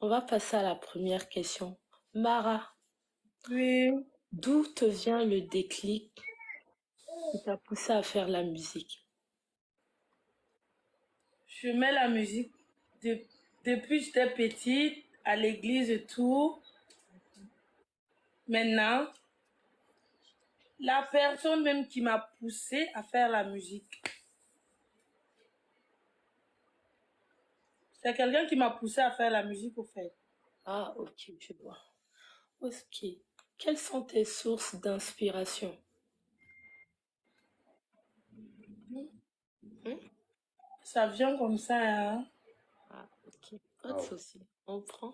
On va passer à la première question. Mara, Oui, d'où te vient le déclic qui t'a poussé à faire la musique? je mets la musique de- depuis que j'étais petite, à l'église et tout. Maintenant, la personne même qui m'a poussée à faire la musique, c'est quelqu'un qui m'a poussée à faire la musique au fait. Ah, ok, je vois. Ok. Quelles sont tes sources d'inspiration? Hmm. Ça vient comme ça, hein. Ah, ok. Pas de souci. On prend.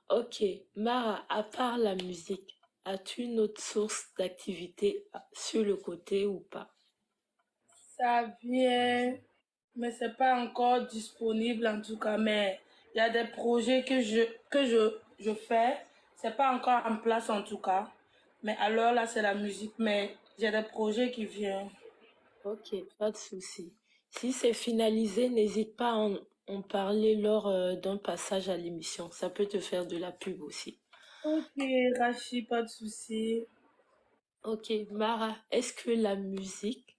Ok. Mara, à part la musique, as-tu une autre source d'activité sur le côté ou pas? Ça vient, mais c'est pas encore disponible en tout cas. Mais il y a des projets que je fais. C'est pas encore en place en tout cas. Mais alors là, c'est la musique. Mais j'ai des projets qui viennent. Ok, pas de souci. Si c'est finalisé, n'hésite pas à en parler lors d'un passage à l'émission. Ça peut te faire de la pub aussi. Ok, Rachi, pas de souci. Ok, Mara, est-ce que la musique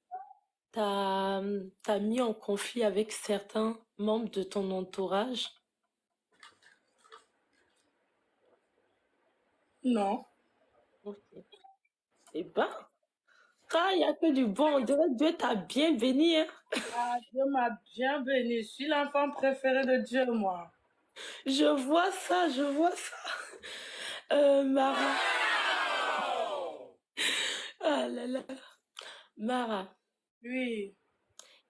t'a mis en conflit avec certains membres de ton entourage? Non. Ok. Eh ben, quand il n'y a que du bon, on dirait que Dieu t'a bien béni, hein. Ah, Dieu m'a bien béni. Je suis l'enfant préféré de Dieu, moi. Je vois ça, je vois ça. Mara, ah là là. Mara, Oui.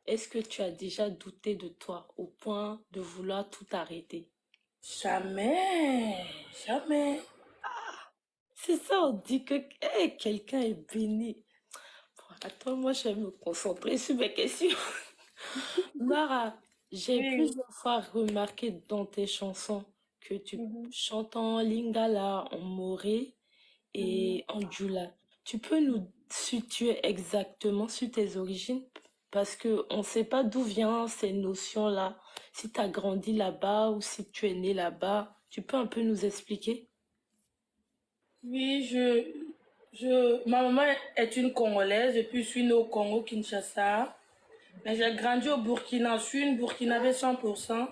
est-ce que tu as déjà douté de toi au point de vouloir tout arrêter? Jamais. Jamais. C'est ça, on dit que quelqu'un est béni. Bon, attends, moi, je vais me concentrer sur mes questions. Mara, j'ai Oui. plusieurs fois remarqué dans tes chansons que tu Mhm, chantes en lingala, en moré mhm. et en djula. Tu peux nous situer exactement sur tes origines? Parce que on ne sait pas d'où viennent ces notions-là. Si tu as grandi là-bas ou si tu es né là-bas, tu peux un peu nous expliquer? Oui, ma maman est une Congolaise et puis je suis née au Congo, Kinshasa. Mais j'ai grandi au Burkina. Je suis une Burkinabé 100%.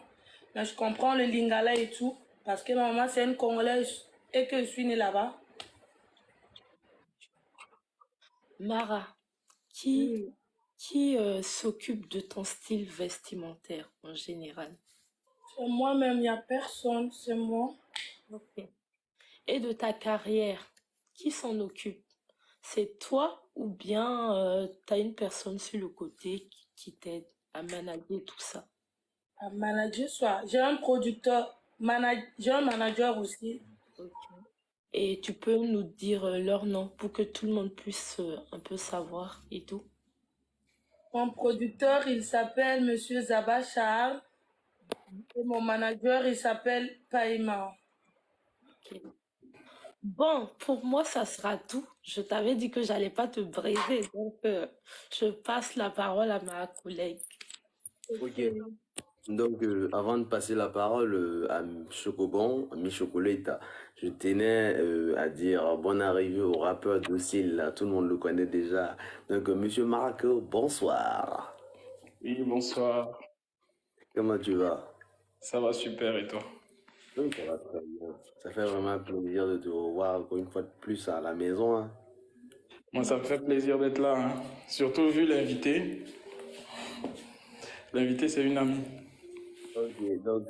Mais je comprends le Lingala et tout. Parce que ma maman, c'est une Congolaise et que je suis née là-bas. Mara, qui, Oui. qui s'occupe de ton style vestimentaire en général? C'est moi-même, il n'y a personne, c'est moi. Ok. Et de ta carrière, qui s'en occupe? C'est toi ou bien tu as une personne sur le côté qui t'aide à manager tout ça? Un manager, soit. J'ai un producteur, j'ai un manager aussi. Ok. Et tu peux nous dire leur nom pour que tout le monde puisse un peu savoir et tout? Mon producteur, il s'appelle Monsieur Zaba Charles. Et mon manager, il s'appelle Païma. Ok. Bon, pour moi, ça sera tout. Je t'avais dit que j'allais pas te briser, donc je passe la parole à ma collègue. Ok. Ok. Donc, avant de passer la parole à Chocobon, à Mi Chocolata, je tenais à dire bonne arrivée au rappeur docile, là, tout le monde le connaît déjà. Donc, Monsieur Marco, bonsoir. Oui, bonsoir. Comment tu vas? Ça va super et toi? Oui, ça va très bien. Ça fait vraiment plaisir de te revoir encore une fois de plus à la maison, hein. Moi, ça me fait plaisir d'être là, hein. Surtout vu l'invité. L'invité, c'est une amie. Ok, donc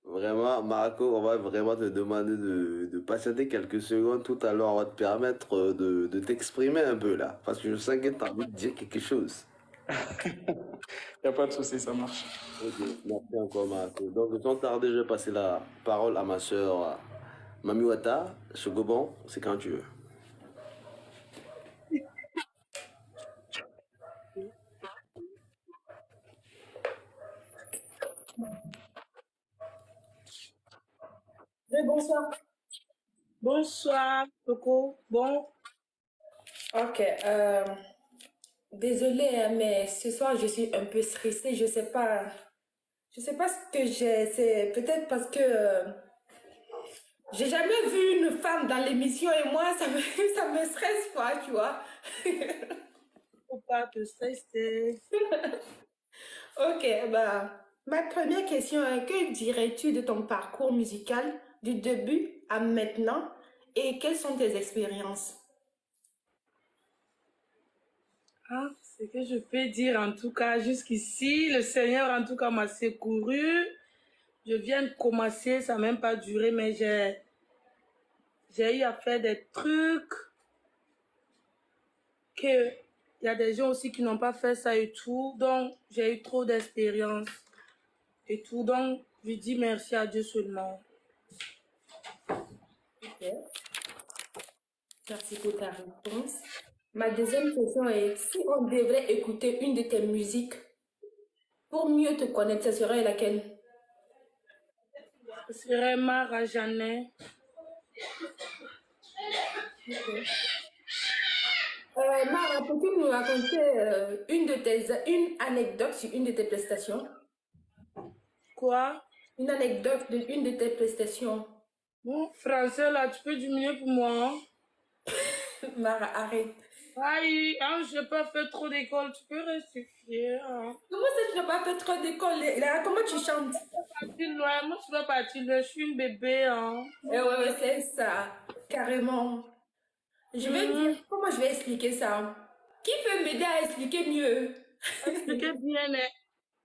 vraiment, Marco, on va vraiment te demander de patienter quelques secondes. Tout à l'heure, on va te permettre de t'exprimer un peu là, parce que je sens que tu as envie de dire quelque chose. Y a pas de souci, ça marche. Ok, merci encore Marco. Donc sans tarder, je vais passer la parole à ma soeur Mami Wata, Chogobon, c'est quand tu veux. Oui, bonsoir. Bonsoir, Coco. Bon, Ok. Désolée, hein, mais ce soir, je suis un peu stressée. Je sais pas ce que j'ai. C'est peut-être parce que J'ai jamais vu une femme dans l'émission et moi, ça me stresse pas, tu vois. Faut pas te stresser. Ok, bah, ma première question est, que dirais-tu de ton parcours musical du début à maintenant et quelles sont tes expériences? Ah, ce que je peux dire en tout cas, jusqu'ici, le Seigneur en tout cas m'a secouru. Je viens de commencer, ça n'a même pas duré, mais j'ai eu à faire des trucs que il y a des gens aussi qui n'ont pas fait ça et tout. Donc, j'ai eu trop d'expérience et tout. Donc, je dis merci à Dieu seulement. Ok, merci pour ta réponse. Ma deuxième question est, si on devrait écouter une de tes musiques pour mieux te connaître, ce serait laquelle? Ce serait Mara Janet. Ok. Mara, peux-tu nous raconter une anecdote sur une de tes prestations? Quoi? Une anecdote de une de tes prestations. Bon, français là, tu peux diminuer pour moi, hein? Mara, arrête. Aïe, hein, je n'ai pas fait trop d'école, tu peux rectifier, hein? Comment ça, tu n'as pas fait trop d'école? Là, comment tu chantes? Partir loin, moi je vais partir loin, je suis une bébé, hein? Eh ouais, c'est ça, carrément. Je vais dire, comment je vais expliquer ça? Qui peut m'aider à expliquer mieux? Expliquez bien,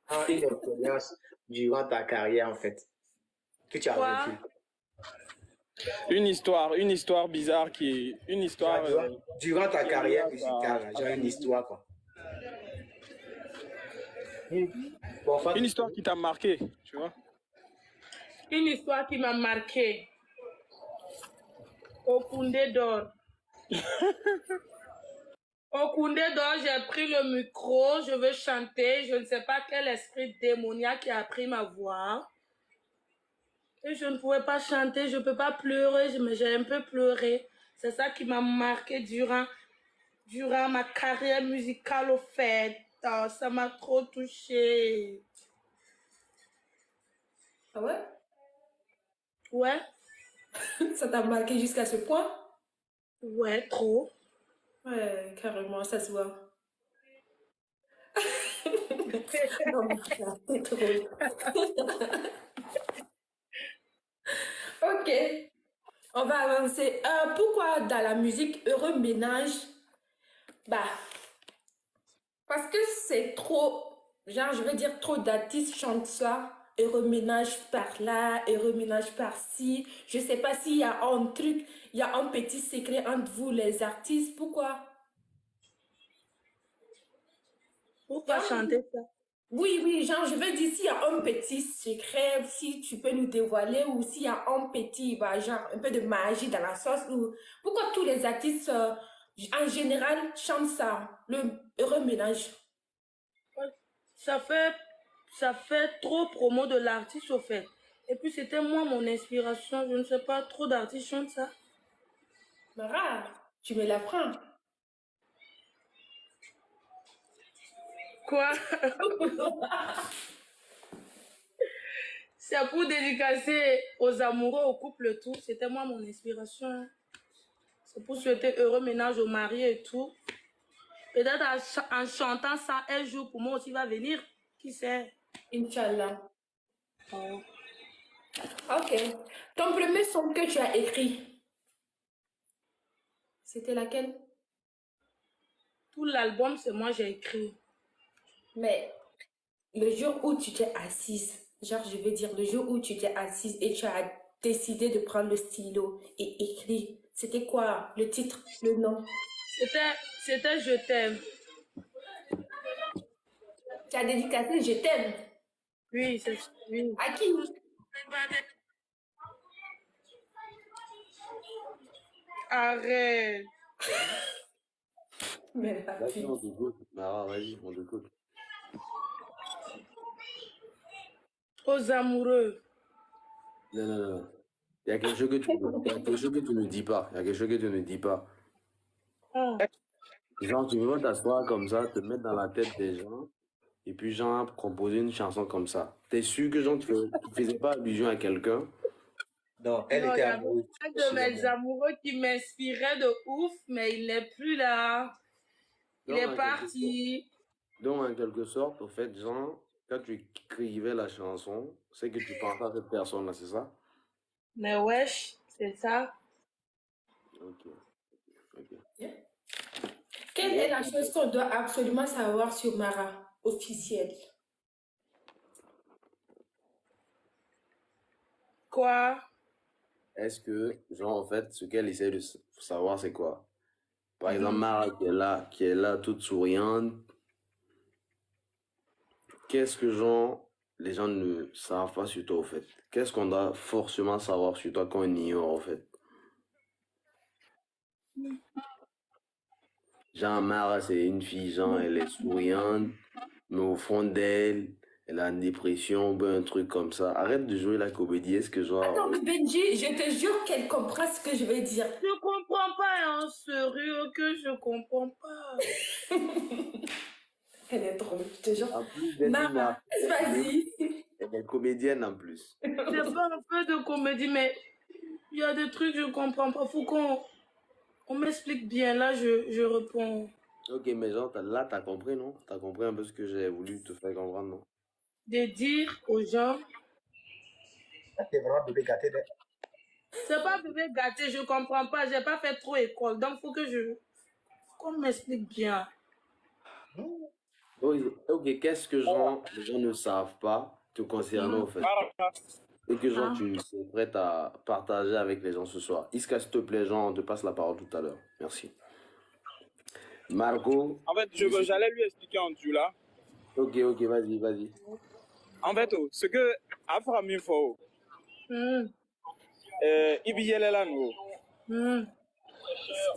hein? Une expérience durant ta carrière, en fait, que tu as Quoi? vécue. Une histoire bizarre qui est une histoire. Durant ta qui est carrière liée à musicale, j'ai une histoire, quoi. Bon, en fait, une histoire qui t'a marqué, tu vois. Une histoire qui m'a marqué. Au Koundé d'or. Au Koundé d'or, j'ai pris le micro, je veux chanter. Je ne sais pas quel esprit démoniaque qui a pris ma voix. Et je ne pouvais pas chanter, je ne peux pas pleurer, mais j'ai un peu pleuré. C'est ça qui m'a marqué durant ma carrière musicale au fait. Oh, ça m'a trop touchée. Ah ouais? Ouais, Ça t'a marqué jusqu'à ce point? ouais, trop. Ouais, carrément, ça se voit. Non, Mara, c'est drôle. Ok, on va avancer. Pourquoi dans la musique Heureux Ménage? Bah, parce que c'est trop, genre, je veux dire, trop d'artistes chantent ça. Heureux Ménage par là, Heureux Ménage par ci. Je sais pas s'il y a un truc, il y a un petit secret entre vous, les artistes. Pourquoi? Pourquoi Genre, chanter ça? oui, oui, genre, je veux dire, s'il y a un petit secret, si tu peux nous dévoiler, ou s'il y a un petit, bah, genre, un peu de magie dans la sauce, ou pourquoi tous les artistes, en général, chantent ça, le heureux ménage? Ça fait trop promo de l'artiste au fait. Et puis c'était moi mon inspiration, je ne sais pas, trop d'artistes chantent ça. Mara, tu me l'apprends. Quoi? C'est pour dédicacer aux amoureux, au couple et tout. C'était moi mon inspiration. C'est pour souhaiter heureux ménage aux mariés et tout. Peut-être en chantant ça, un jour pour moi aussi va venir. Qui sait? Inch'Allah. Oh. Ok. Ton premier son que tu as écrit, c'était laquelle? Tout l'album, c'est moi j'ai écrit. Mais le jour où tu t'es assise, genre, je veux dire, le jour où tu t'es assise et tu as décidé de prendre le stylo et écrire, c'était quoi le titre, le nom? C'était Je t'aime. Tu as dédicacé Je t'aime. Oui, oui. À qui? Arrête. Mais la Vas-y, fille. on t'écoute. Mara, vas-y, on t'écoute. Aux amoureux. Non, non, non. Il y a quelque chose que tu, il y a quelque chose que tu ne dis pas. Il y a quelque chose que tu ne dis pas. Oh. Genre, tu veux pas t'asseoir comme ça, te mettre dans la tête des gens, et puis genre, composer une chanson comme ça. T'es sûr que genre, tu faisais pas allusion à quelqu'un? Non, elle Non, il était y avait amoureuse un de de mes Philomène. amoureux qui m'inspirait de ouf, mais il n'est plus là. Il Donc, est en quelque sorte, parti. au fait, genre, quand tu écrivais la chanson, c'est que tu pensais à cette personne-là, c'est ça? Mais wesh, c'est ça. Ok, ok. Quelle est la chose qu'on doit absolument savoir sur Mara, officielle? Quoi? Est-ce que, genre, en fait, ce qu'elle essaie de savoir, c'est quoi? Par exemple, Mhm. Mara qui est là, toute souriante. Qu'est-ce que, genre, les gens ne savent pas sur toi, au fait? Qu'est-ce qu'on doit forcément savoir sur toi qu'on ignore, en fait? Genre, Mara, c'est une fille, genre, elle est souriante, mais au fond d'elle, elle a une dépression, ou un truc comme ça. Arrête de jouer la comédie, est-ce que, genre, Attends, mais Benji, je te jure qu'elle comprend ce que je vais dire. Je comprends pas, hein, sérieux que je comprends pas. Elle est drôle, je te jure. en plus d'être une Mara, artiste, vas-y. elle est comédienne en plus. C'est pas un peu de comédie, mais il y a des trucs que je comprends pas. Faut qu'on m'explique bien. Là, je réponds. Ok, mais genre, là, t'as compris, non? T'as compris un peu ce que j'ai voulu te faire comprendre, non? De dire aux gens, C'est vraiment bébé gâté. c'est pas bébé gâté, je comprends pas. J'ai pas fait trop école. Donc, faut que qu'on m'explique bien. Ok, ok, qu'est-ce que genre, les gens ne savent pas te concernant, au fait? Et que genre, Ah. tu es prête à partager avec les gens ce soir. Iska, s'il te plaît, genre, on te passe la parole tout à l'heure. Merci. Margot, En fait, j'allais lui expliquer en dessous là. ok, ok, vas-y, vas-y. En fait, ce que Afra Mifo, Hmm. Ibiyele là, nous, Hmm.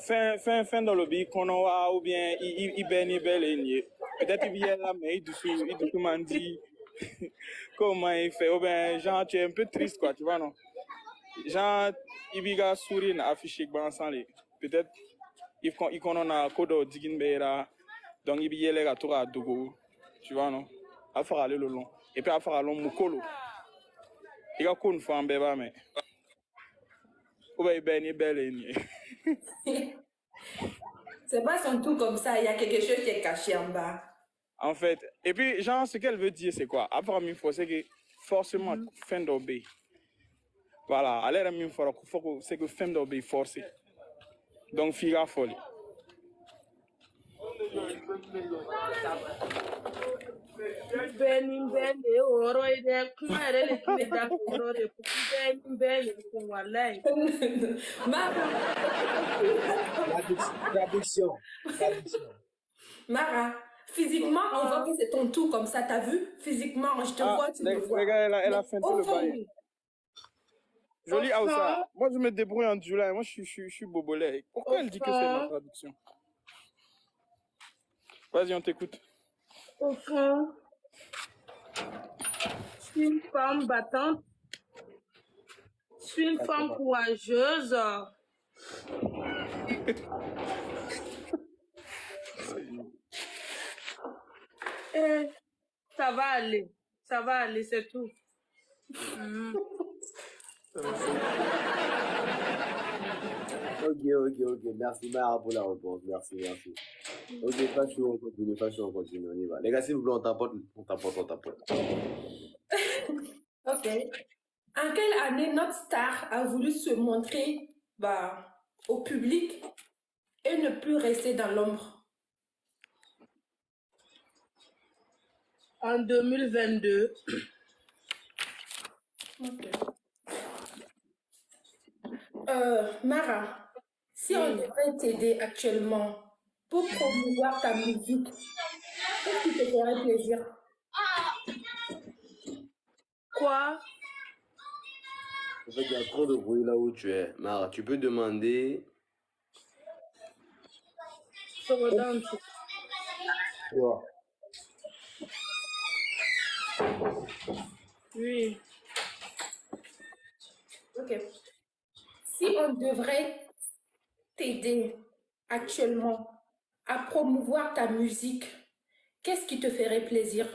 fin dans le bi, qu'on a ou bien Ibeni Belle, peut-être Ibiyele là, mais il doucement mandi, comment il fait, ou bien, genre, tu es un peu triste, quoi, tu vois, non? Genre, Ibiga souris n'a affiché que ensemble, peut-être, il qu'on a kodo digin beira, donc Ibiyele à tour à Dogo, tu vois, non? Afra aller le long, et puis Afra long mukolo. Il y a qu'une femme bébé, mais. Ou bien Ibeni Belle. C'est pas son tout comme ça, il y a quelque chose qui est caché en bas. En fait, et puis, genre, ce qu'elle veut dire, c'est quoi? Après, il faut c'est que forcément, fin d'obé. Voilà, elle est c'est que fin d'obé forcé. Donc, fille folie. Beni oro ide kuma erele kime da oro de beni wallahi. Mara, Traduction. Traduction. Mara, physiquement, on voit que c'est ton tout comme ça, t'as vu? Physiquement, je te Ah, vois, tu me vois. les gars, elle a fait tout Au le fond, bail. Joli Au Aoussa. fond. Moi, je me débrouille en July. Moi, je suis bobolé. Pourquoi elle dit que c'est ma traduction? Vas-y, on t'écoute. Au fond, je suis une femme battante, je suis une femme courageuse. Et ça va aller, c'est tout. Mm. Ok. Merci, Mara, pour la réponse. Merci. Ok, pas chaud, on continue, on y va. Les gars, s'il vous plaît, on tapote. ok. En quelle année notre star a voulu se montrer au public et ne plus rester dans l'ombre? En 2022. Ok. Mara, si on devrait t'aider actuellement pour promouvoir ta musique, qu'est-ce qui te ferait plaisir? Quoi? En fait, il y a trop de bruit là où tu es. Mara, tu peux demander. Je redonne. Ouais. Oui. Ok. Si on devrait t'aider actuellement à promouvoir ta musique, qu'est-ce qui te ferait plaisir?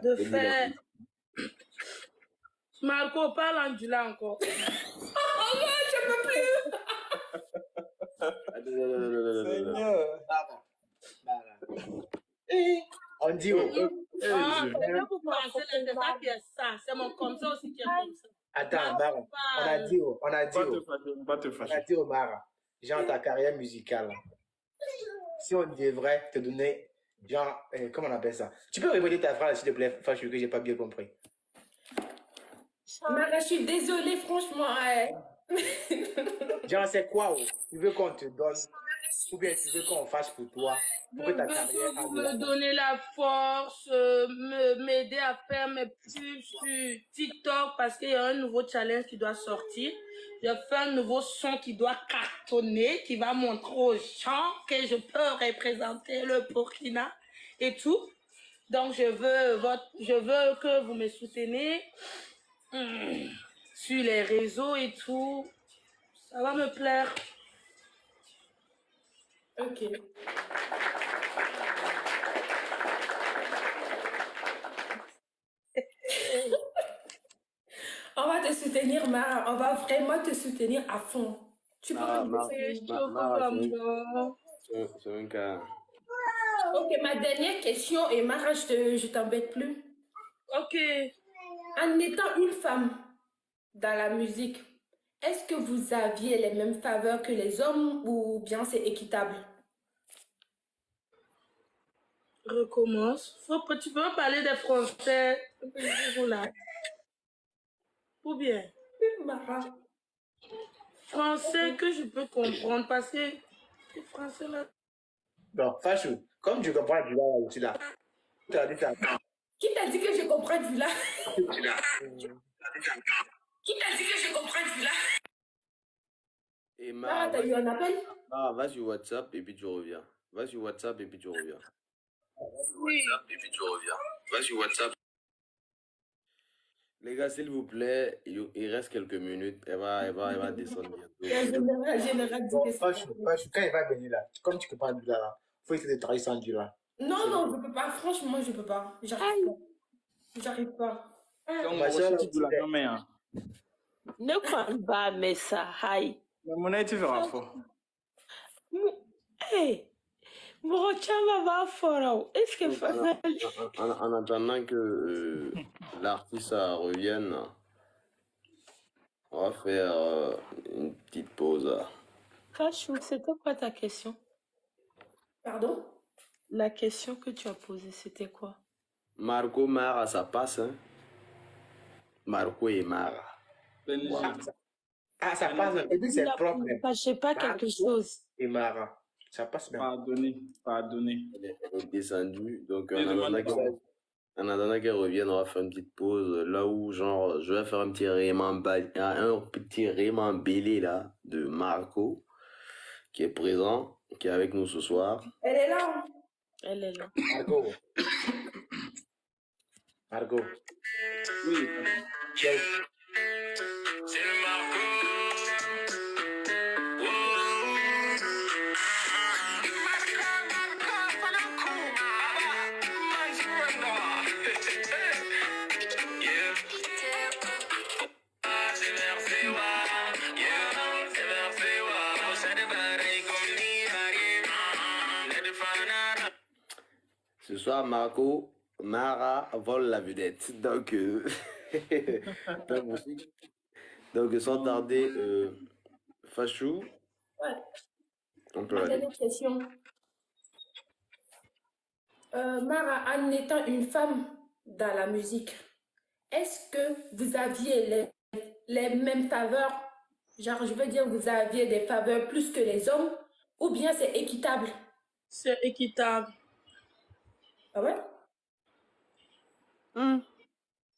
de Bénis faire... les Marco, parle en Dula encore. Je peux plus. Seigneur. On dit oh. Ah, Dieu. c'est que vous pensez, c'est ça qui est ça. C'est mon comme ça aussi qui est comme ça. Attends, Mara, on a Parle. dit oh, on a dit Pas te oh, fâcher, pas te on a fâcher. dit oh, Mara, genre ta carrière musicale. Si on devrait te donner, genre, comment on appelle ça? Tu peux répéter ta phrase, s'il te plaît, Fachou, que j'ai pas bien compris. Mara, je suis désolée, franchement. Genre, c'est quoi oh? Tu veux qu'on te donne, ou bien tu veux qu'on fasse pour toi, Je pour que veux ta carrière que vous aille de me l'avant? donnez la force, m'aider à faire mes pubs sur TikTok parce qu'il y a un nouveau challenge qui doit sortir. Je fais un nouveau son qui doit cartonner, qui va montrer aux gens que je peux représenter le Burkina et tout. Donc, je veux que vous me soutenez sur les réseaux et tout. Ça va me plaire. Ok. On va te soutenir, Mara. On va vraiment te soutenir à fond. Tu peux Mara, me Mara, dire. Mara, c'est un cas. Ok, ma dernière question, et Mara, je t'embête plus. Ok. En étant une femme dans la musique, est-ce que vous aviez les mêmes faveurs que les hommes ou bien c'est équitable? Recommence. Tu peux parler des Français là. Ou bien Mara. français que je peux comprendre parce que les français là. Donc, Fachou, comme tu comprends du là aussi là, tu as dit ça. Qui t'a dit que je comprends du là? Qui t'a dit que je comprends du là? Et Mara, Mara, t'as eu un appel? va sur WhatsApp et puis tu reviens. Va sur WhatsApp et puis tu reviens. Oui. Et puis tu reviens. Va sur WhatsApp. Les gars, s'il vous plaît, il reste quelques minutes. Elle va descendre bientôt. Général dit Bon, que c'est... Fachou, quand il va venir là, comme tu comprends du là, faut essayer de travailler sans du là. Non, non, je peux pas. Franchement, je peux pas. J'arrive pas. J'arrive pas. Donc, Ma on soeur, se dit de la non, mais, hein. Ne crois pas, mais ça, aïe. La monnaie, tu verras fort. Hey, Morochama va fort. Est-ce que ça... En attendant que l'artiste revienne, on va faire une petite pause. Fachou, c'était quoi ta question? Pardon? La question que tu as posée, c'était quoi? Marco Mara, ça passe, hein? Marco et Mara. Ah, ça passe. Et puis c'est propre. Ne cachez pas quelque chose. Et Mara, ça passe bien. Pardonnez. Elle est descendue. Donc, Elle demande en attendant qu'elle revienne, on va faire une petite pause. Là où, genre, je vais faire un petit remembélé là de Marco qui est présent, qui est avec nous ce soir. Elle est là. Elle est là. Margot. Oui. Quel- C'est le Marco. Ce soir, Mara vole la vedette. Donc, donc sans tarder, Fachou. Ouais. On peut Ma aller. dernière question. Mara, en étant une femme dans la musique, est-ce que vous aviez les mêmes faveurs? Genre, je veux dire, vous aviez des faveurs plus que les hommes ou bien c'est équitable? C'est équitable. Ah ouais?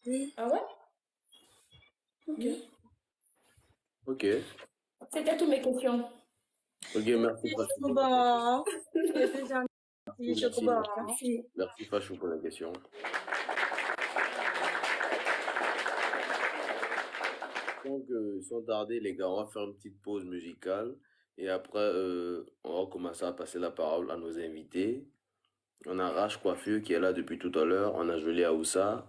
Oui. Ah ouais? Ok. Ok. C'était toutes mes questions. Ok, merci Fachou. Bon. C'était gentil. Chocobo. Merci. Merci Fachou pour la question. Donc, sans tarder, les gars, on va faire une petite pause musicale. Et après, on va commencer à passer la parole à nos invités. On a Rach Coiffure qui est là depuis tout à l'heure. On a Jolie Aoussa.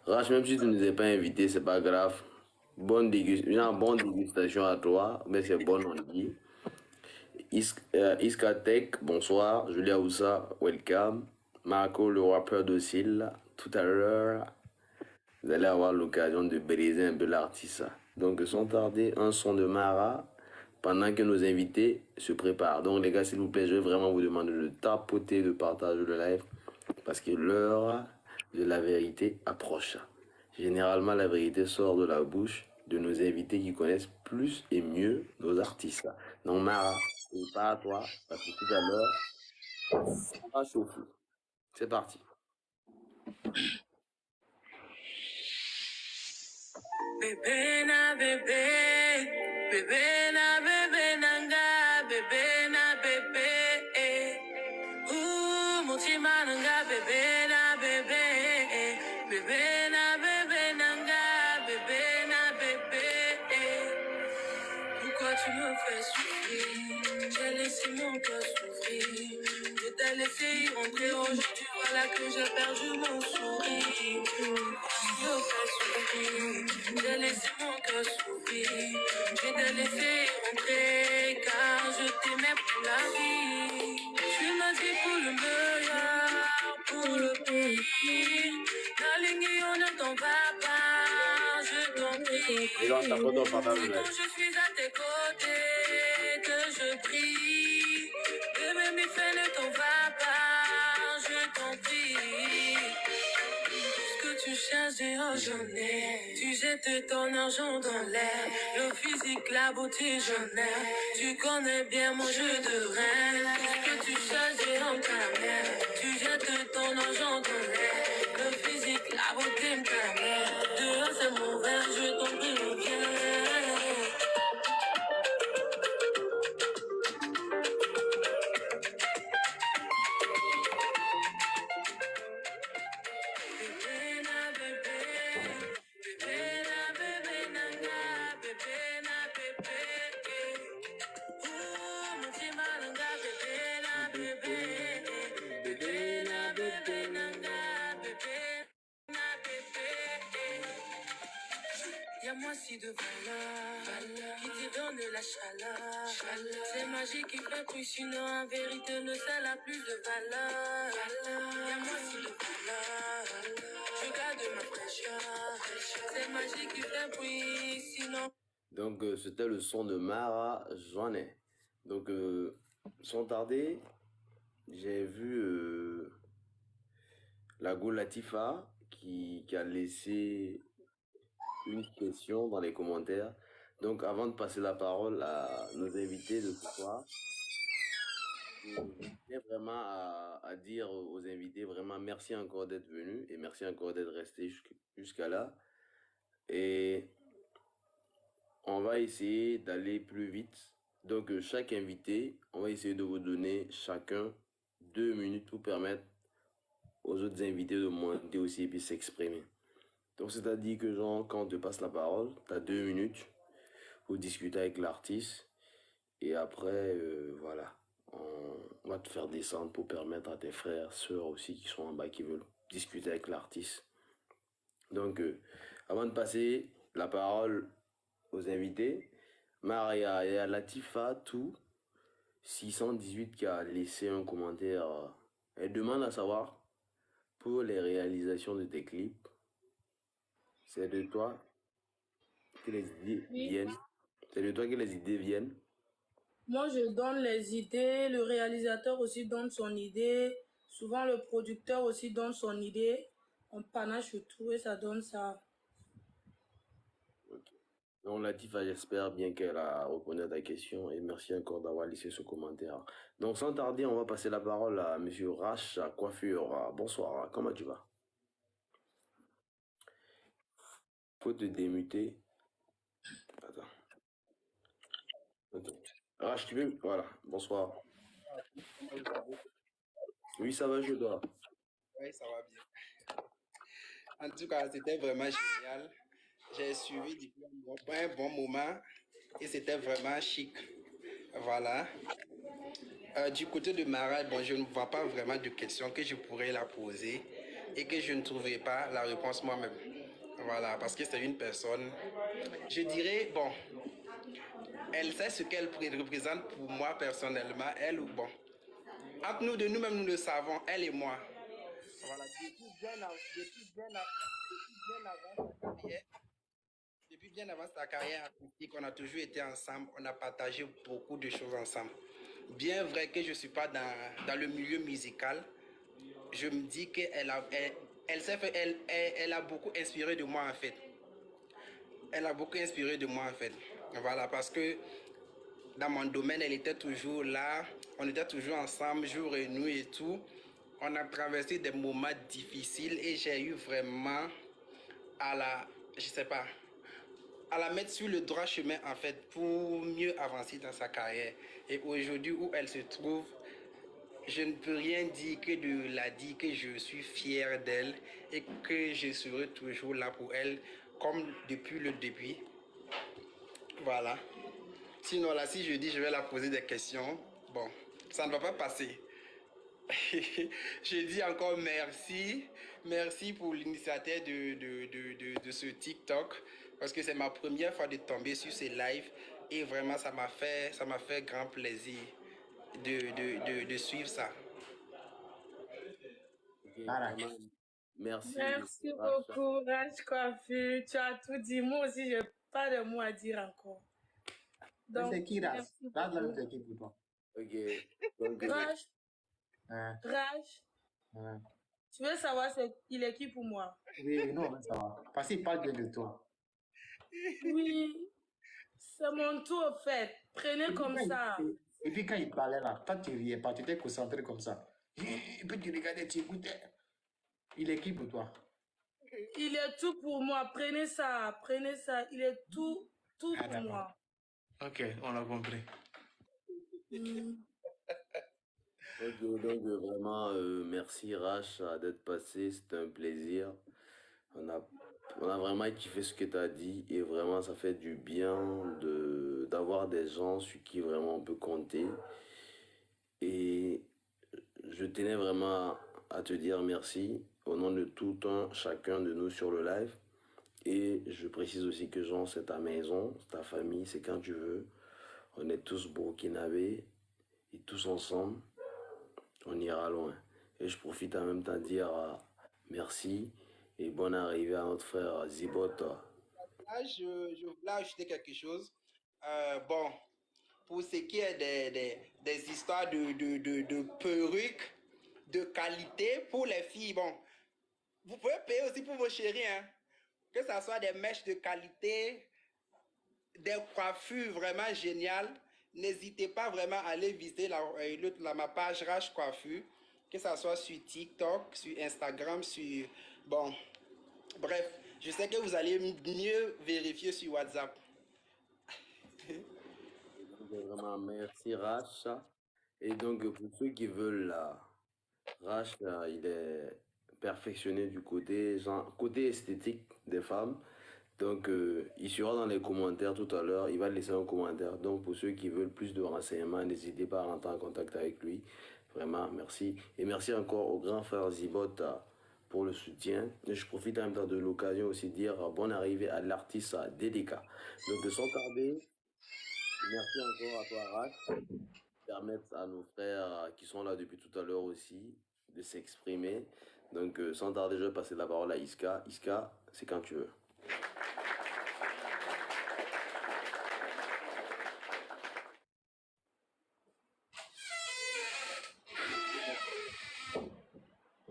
Rach, même si tu ne nous as pas invité, c'est pas grave. Bonne dégustation à toi. Mais c'est bon, on dit. Iskatek, bonsoir. Jolie Aoussa, welcome. Marco, le rappeur docile, tout à l'heure. Vous allez avoir l'occasion de briser un peu l'artiste. Donc, sans tarder, un son de Mara pendant que nos invités se préparent. Donc, les gars, s'il vous plaît, je vais vraiment vous demander de tapoter, de partager le live parce que l'heure de la vérité approche. Généralement, la vérité sort de la bouche de nos invités qui connaissent plus et mieux nos artistes. Donc, Mara, prépare-toi parce que tout à l'heure, on va chauffer. C'est parti. Bébé na bébé, bébé na bébé nanga, bébé na bébé. Ouh, mon petit mananga, bébé na bébé, bébé na bébé nanga, bébé na bébé. Pourquoi tu me fais souffrir? J'ai laissé mon cœur souffrir. Je t'ai laissé y rentrer aujourd'hui, voilà que j'ai perdu mon sourire. Pourquoi tu me fais souffrir? J'ai laissé mon cœur souffrir. Je t'ai laissé y rentrer car je t'aimais pour la vie. Tu m'as dit pour le meilleur, pour le pire. La ligne, on ne t'en va pas, je t'en prie. Et là, on tapote, on partage le C'est quand live. je suis à tes côtés que je prie. Bébé, mes faits ne t'en va pas, je t'en prie. Ce que tu cherches dehors, j'en ai. Tu jettes ton argent dans l'air. Le physique, la beauté, j'en ai. Tu connais bien mon jeu de reine. Ce que tu cherches dehors, ta mère. Tu jettes ton argent dans l'air. Le physique, la beauté, ta mère. Dehors, c'est mauvais, je t'en prie, reviens. Bébé na bébé, bébé na bébé nanga, bébé na bébé. Ouh, mon petit malanga, bébé na bébé, bébé na bébé nanga, bébé na bébé. Y'a moi si de valeur, qui te donne la chaleur. C'est magie qui fait plus, sinon en vérité le sel a plus de valeur. Y'a moi si de valeur, je garde ma fraîcheur. C'est magie qui fait plus, sinon. Donc, c'était le son de Mara Joannet. Donc, sans tarder, j'ai vu la Go Latifa qui a laissé une question dans les commentaires. Donc, avant de passer la parole à nos invités de ce soir, je tiens vraiment à dire aux invités, vraiment merci encore d'être venus et merci encore d'être restés jusqu'à là. Et on va essayer d'aller plus vite. Donc, chaque invité, on va essayer de vous donner chacun 2 minutes pour permettre aux autres invités de monter aussi et puis s'exprimer. Donc, c'est-à-dire que, genre, quand on te passe la parole, tu as 2 minutes pour discuter avec l'artiste. Et après, voilà, on va te faire descendre pour permettre à tes frères, sœurs aussi qui sont en bas, qui veulent discuter avec l'artiste. Donc, avant de passer la parole aux invités, Maria et Latifa, tout 618 qui a laissé un commentaire. Elle demande à savoir, pour les réalisations de tes clips, c'est de toi que les idées viennent. C'est de toi que les idées viennent. Moi, je donne les idées, le réalisateur aussi donne son idée, souvent le producteur aussi donne son idée. On panache tout et ça donne ça. Ok. Donc Latifa, j'espère bien qu'elle a reconnu ta question et merci encore d'avoir laissé ce commentaire. Donc sans tarder, on va passer la parole à Monsieur Rach Coiffure. Bonsoir, comment tu vas? Faut te démuter. Attends. Ok. Rach, tu veux? Voilà, bonsoir. Oui, ça va, je dois. Oui, ça va bien. En tout cas, c'était vraiment génial. J'ai suivi depuis un bon moment et c'était vraiment chic. Voilà. Du côté de Mara, bon, je ne vois pas vraiment de questions que je pourrais la poser et que je ne trouverai pas la réponse moi-même. Voilà, parce que c'est une personne, je dirais, bon, elle sait ce qu'elle représente pour moi personnellement, elle ou bon. Entre nous, de nous-mêmes, nous le savons, elle et moi. Voilà, depuis bien avant sa carrière artistique, on a toujours été ensemble, on a partagé beaucoup de choses ensemble. Bien vrai que je ne suis pas dans le milieu musical, je me dis qu'elle elle a beaucoup inspiré de moi en fait. Elle a beaucoup inspiré de moi en fait. Voilà, parce que dans mon domaine, elle était toujours là, on était toujours ensemble, jour et nuit et tout. On a traversé des moments difficiles et j'ai eu vraiment je sais pas, à la mettre sur le droit chemin en fait pour mieux avancer dans sa carrière. Et aujourd'hui où elle se trouve, je ne peux rien dire que de la dire que je suis fier d'elle et que je serai toujours là pour elle comme depuis le début. Voilà. Sinon là, si je dis je vais la poser des questions, bon, ça ne va pas passer. Je dis encore merci. Merci pour l'initiative de ce TikTok. Parce que c'est ma première fois de tomber sur ces lives. Et vraiment, ça m'a fait grand plaisir de suivre ça. Ok, Voilà. vraiment, merci, Merci Racha. beaucoup, Raj Coiffure. Tu as tout dit. Moi aussi, je n'ai pas de mots à dire encore. Mais Donc, c'est qui, Raz? merci Raz, là, beaucoup. c'est qui pour toi? Ok, donc, Raj, Hein, Raj, hein. tu veux savoir il est qui pour moi? Oui, non, mais ça va. Parce qu'il parle bien de toi. Oui, c'est mon tour, au fait. Prenez comme ça. Et puis quand il parlait là, toi tu riais pas, tu étais concentré comme ça. Et puis tu regardais, tu écoutais. Il est qui pour toi? Il est tout pour moi. Prenez ça, prenez ça. Il est tout Ah, pour d'accord. moi. Ok, on a compris. Hmm. ok, donc vraiment, merci Racha d'être passé, c'était un plaisir. On a, on a vraiment kiffé ce que tu as dit et vraiment ça fait du bien d'avoir des gens sur qui vraiment on peut compter. Et je tenais vraiment à te dire merci au nom de tout un chacun de nous sur le live. Et je précise aussi que Jean, c'est ta maison, c'est ta famille, c'est quand tu veux. On est tous burkinabés et tous ensemble, on ira loin. Et je profite en même temps de dire merci et bonne arrivée à notre frère Zibot. Là, je voulais ajouter quelque chose. Bon, pour ce qui est des histoires de perruques de qualité pour les filles, bon, vous pouvez payer aussi pour vos chéris, hein. Que ce soit des mèches de qualité, des coiffures vraiment géniales. N'hésitez pas vraiment à aller visiter ma page Raj Coiffure, que ce soit sur TikTok, sur Instagram, sur... Bon, bref, je sais que vous allez mieux vérifier sur WhatsApp. Donc, vraiment, merci Racha. Et donc, pour ceux qui veulent la Rach, il est perfectionné du côté, genre, côté esthétique des femmes. Donc, il sera dans les commentaires tout à l'heure. Il va laisser un commentaire. Donc, pour ceux qui veulent plus de renseignements, n'hésitez pas à rentrer en contact avec lui. Vraiment, merci. Et merci encore au grand frère Zibot pour le soutien. Et je profite en même temps de l'occasion aussi de dire bonne arrivée à l'artiste DDK. Donc, sans tarder, merci encore à toi, Rach. Permettre à nos frères qui sont là depuis tout à l'heure aussi de s'exprimer. Donc, sans tarder, je vais passer la parole à Iska. Iska, c'est quand tu veux.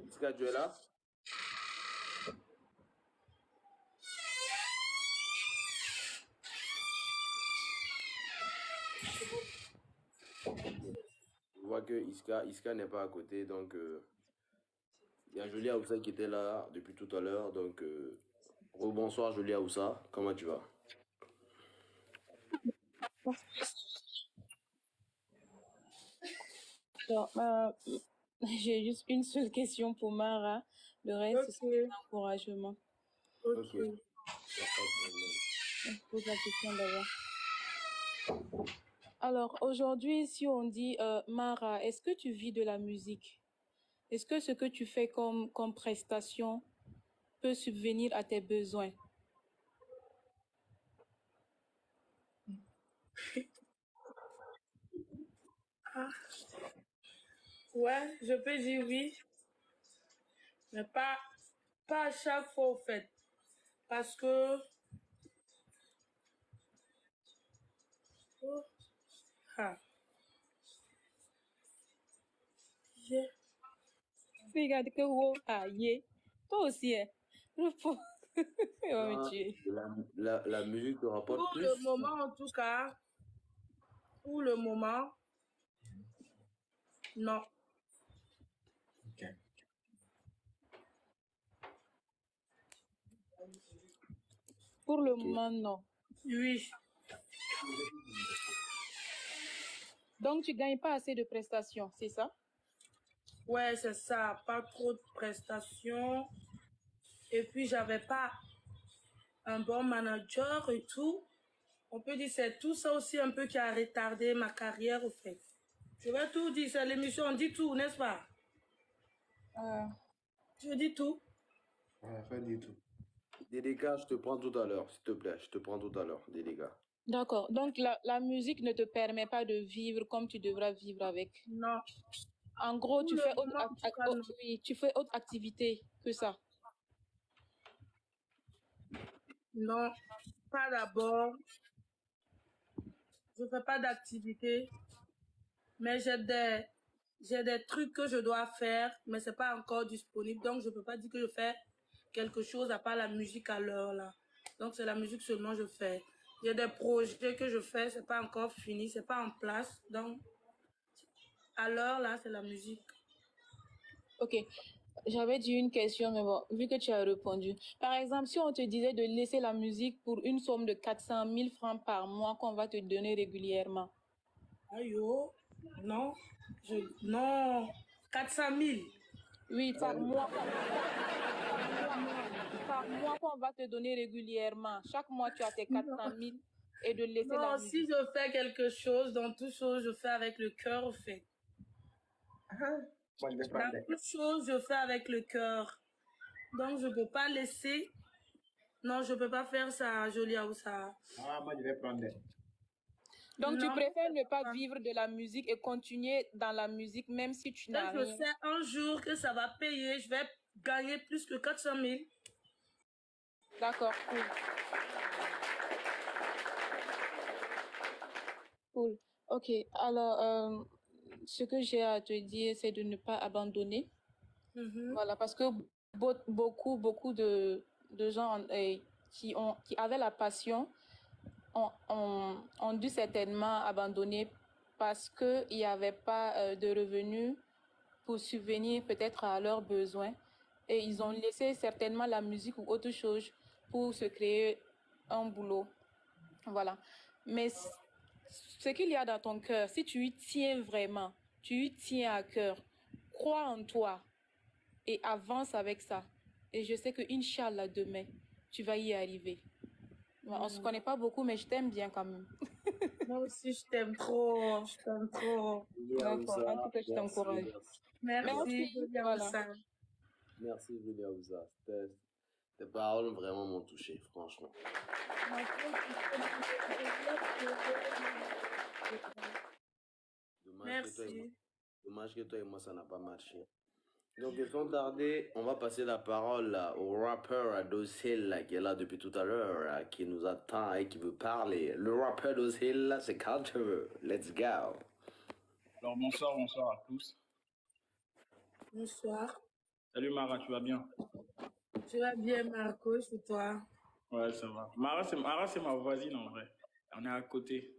Iska, tu es là? Je vois que Iska n'est pas à côté, donc il y a Jolie Aoussa qui était là depuis tout à l'heure. Donc, rebonsoir Jolie Aoussa, comment tu vas? Donc, j'ai juste une seule question pour Mara. Le reste, c'est Ok, un encouragement. ok. Ok, y a pas de problème. Je pose la question d'abord. Alors, aujourd'hui, si on dit Mara, est-ce que tu vis de la musique? Est-ce que ce que tu fais comme prestation peut subvenir à tes besoins? Ah, ouais, je peux dire oui, mais pas à chaque fois au fait. Parce que... oh, ah, j'ai- Regarde que wow, aïe. Toi aussi, hein. Le pauvre. Il va me Ah, tuer. la musique te rapporte pour le plus? moment, en tout cas, pour le moment, non. Ok. Pour le Ok. moment, non. Oui, Donc, tu gagnes pas assez de prestations, c'est ça? ouais, c'est ça. Pas trop de prestations. Et puis, j'avais pas un bon manager et tout. On peut dire que c'est tout ça aussi un peu qui a retardé ma carrière, au fait. Je vais tout dire, c'est l'émission, on dit tout, n'est-ce pas? Euh, Je dis tout. Pas du tout. Délicat, je te prends tout à l'heure, s'il te plaît. Je te prends tout à l'heure, Délicat. D'accord. Donc, la musique ne te permet pas de vivre comme tu devras vivre avec. Non. En gros, Pour tu le fais moment, en tout cas, non. oui, tu fais autre activité que ça. Non, pas d'abord. Je fais pas d'activité, mais j'ai des trucs que je dois faire, mais c'est pas encore disponible. Donc, je peux pas dire que je fais quelque chose à part la musique à l'heure, là. Donc, c'est la musique seulement que je fais. J'ai des projets que je fais, c'est pas encore fini, c'est pas en place. Donc, à l'heure, là, c'est la musique. Ok. J'avais dit une question, mais bon, vu que tu as répondu. Par exemple, si on te disait de laisser la musique pour une somme de 400 000 francs par mois qu'on va te donner régulièrement. Aïe, oh, non, non, 400 000. Oui, par mois. Par mois qu'on va te donner régulièrement. Chaque mois, tu as tes 400 000 et de laisser la Non, si musique. je fais quelque chose, dans toute chose, je fais avec le cœur, au fait. Moi, je vais Dans prendre. toute chose, je fais avec le cœur. Donc, je peux pas laisser. Non, je peux pas faire ça, Jolia, ou ça. Ah, moi, je vais prendre. Donc, tu Non, préfères ne pas vivre de la musique et continuer dans la musique même si tu n'as et je rien. sais un jour que ça va payer, je vais gagner plus que 400 000. D'accord, cool. Cool. Ok, alors, ce que j'ai à te dire, c'est de ne pas abandonner. Voilà, parce que beaucoup de gens qui avaient la passion ont dû certainement abandonner parce qu'il n'y avait pas de revenus pour subvenir peut-être à leurs besoins. Et ils ont laissé certainement la musique ou autre chose pour se créer un boulot. Voilà. Mais ce qu'il y a dans ton cœur, si tu y tiens vraiment, tu y tiens à cœur, crois en toi et avance avec ça. Et je sais que, Inch'Allah, demain, tu vas y arriver. Bon, on ne se connaît pas beaucoup, mais je t'aime bien quand même. Moi aussi, je t'aime trop, je t'aime trop. D'accord, en tout cas, je Merci, t'encourage. Merci, Merci, Jolia, voilà. Oussa. merci Julia Ouza. Tes paroles vraiment m'ont touché, franchement. Merci. Dommage que toi et moi, ça n'a pas marché. Donc, sans tarder, on va passer la parole là, au rappeur Adozil là, qui est là depuis tout à l'heure, là, qui nous attend et qui veut parler. Le rappeur Adozil, là, c'est Culture. Let's go. Alors bonsoir à tous. Bonsoir. Salut Mara, tu vas bien? Tu vas bien, Marco, c'est toi? Ouais, ça va. Mara, c'est ma voisine en vrai. On est à côté.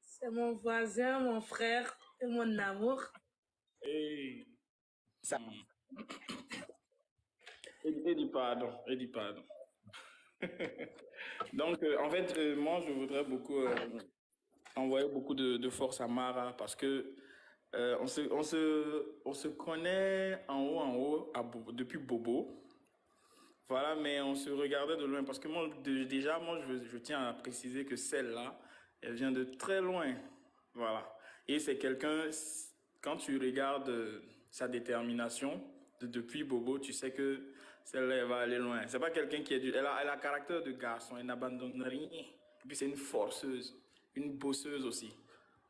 C'est mon voisin, mon frère et mon amour. Hey. Ça. Et dis pardon, et dis pardon. Donc, en fait, moi, je voudrais beaucoup envoyer beaucoup de force à Mara parce que on se connaît en haut depuis Bobo. Voilà, mais on se regardait de loin parce que moi, déjà, je tiens à préciser que celle-là, elle vient de très loin. Voilà. Et c'est quelqu'un, quand tu regardes sa détermination, depuis Bobo, tu sais que celle-là, elle va aller loin. C'est pas quelqu'un qui est elle a caractère de garçon, elle n'abandonne rien. Et puis c'est une forceuse, une bosseuse aussi.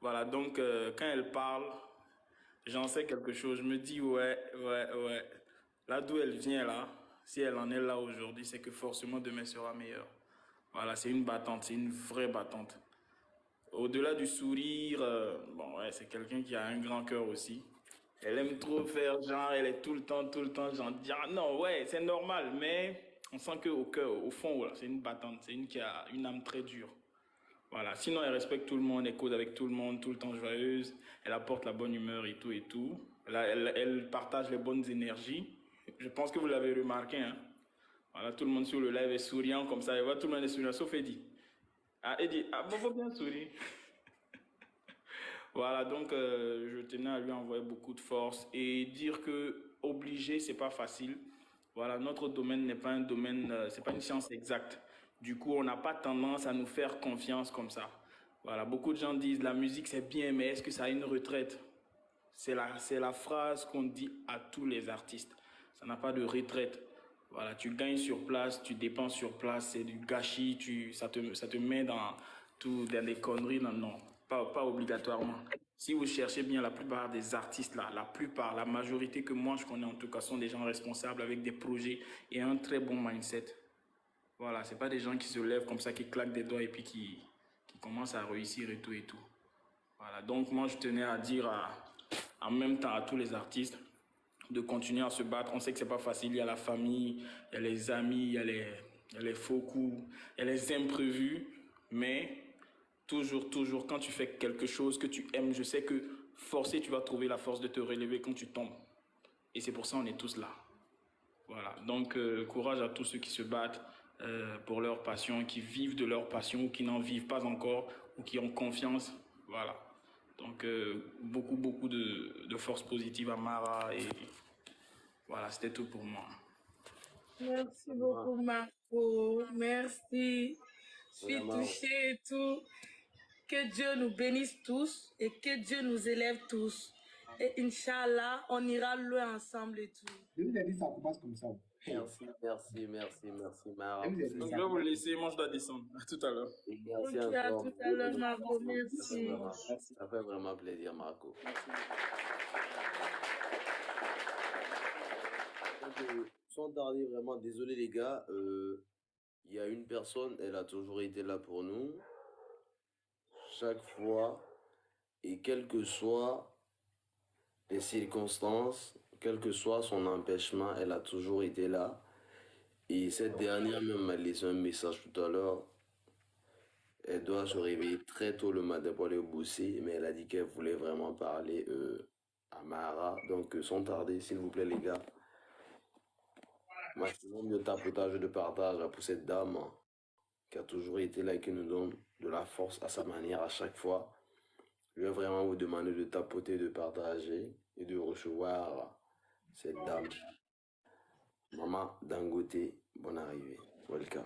Voilà, donc quand elle parle, j'en sais quelque chose. Je me dis, ouais. Là d'où elle vient, là, si elle en est là aujourd'hui, c'est que forcément demain sera meilleur. Voilà, c'est une battante, c'est une vraie battante. Au-delà du sourire, bon, ouais, c'est quelqu'un qui a un grand cœur aussi. Elle aime trop faire genre, elle est tout le temps, genre, dire, ah non, ouais, c'est normal, mais on sent qu'au cœur, au fond, voilà, c'est une battante, c'est une qui a une âme très dure. Voilà, sinon elle respecte tout le monde, elle cause avec tout le monde, tout le temps joyeuse, elle apporte la bonne humeur et tout et tout. Là, elle partage les bonnes énergies. Je pense que vous l'avez remarqué, hein. Voilà, tout le monde sur le live est souriant comme ça, et voilà, tout le monde est souriant, sauf Eddie. Ah, Eddie, ah, bon, faut bien sourire. Voilà, donc je tenais à lui envoyer beaucoup de force et dire que obliger, c'est pas facile. Voilà, notre domaine n'est pas un domaine, c'est pas une science exacte. Du coup, on n'a pas tendance à nous faire confiance comme ça. Voilà, beaucoup de gens disent la musique c'est bien, mais est-ce que ça a une retraite? C'est la phrase qu'on dit à tous les artistes. Ça n'a pas de retraite. Voilà, tu gagnes sur place, tu dépenses sur place, c'est du gâchis, ça te met dans des conneries. Non, non, pas obligatoirement. Si vous cherchez bien, la plupart des artistes là, la majorité que moi je connais en tout cas, sont des gens responsables avec des projets et un très bon mindset. Voilà, c'est pas des gens qui se lèvent comme ça, qui claquent des doigts et puis qui commencent à réussir et tout et tout. Voilà, donc moi je tenais à dire en même temps à tous les artistes de continuer à se battre. On sait que c'est pas facile, il y a la famille, il y a les amis, il y a les faux coups, il y a les imprévus, mais toujours, quand tu fais quelque chose que tu aimes, je sais que forcé, tu vas trouver la force de te relever quand tu tombes. Et c'est pour ça qu'on est tous là. Voilà, donc courage à tous ceux qui se battent pour leur passion, qui vivent de leur passion ou qui n'en vivent pas encore ou qui ont confiance. Voilà. Donc beaucoup de force positive à Mara et voilà, c'était tout pour moi. Merci beaucoup, Marco. Merci. Je suis Vraiment. touchée et tout. Que Dieu nous bénisse tous et que Dieu nous élève tous. Et Inch'Allah, on ira loin ensemble et tout. Je vous ai dit, ça commence comme ça. Merci, Mara. Je vous ai dit, Donc ça je vais vous commence. laisser, moi je dois descendre. À tout à l'heure. Et merci Ok, à encore. tout à l'heure, Marco. Merci. Ça fait vraiment plaisir, Marco. Donc, sans tarder, vraiment, désolé les gars, il y a une personne, elle a toujours été là pour nous, chaque fois, et quelles que soient les circonstances, quel que soit son empêchement, elle a toujours été là. Et cette dernière même m'a laissé un message tout à l'heure. Elle doit se réveiller très tôt le matin pour aller bosser, mais elle a dit qu'elle voulait vraiment parler à Mara. Donc, sans tarder, s'il vous plaît, les gars, maximum de tapotage et de partage pour cette dame qui a toujours été là et qui nous donne de la force à sa manière à chaque fois. Je vais vraiment vous demander de tapoter, de partager et de recevoir cette dame. Maman Dangote, bonne arrivée. Welcome.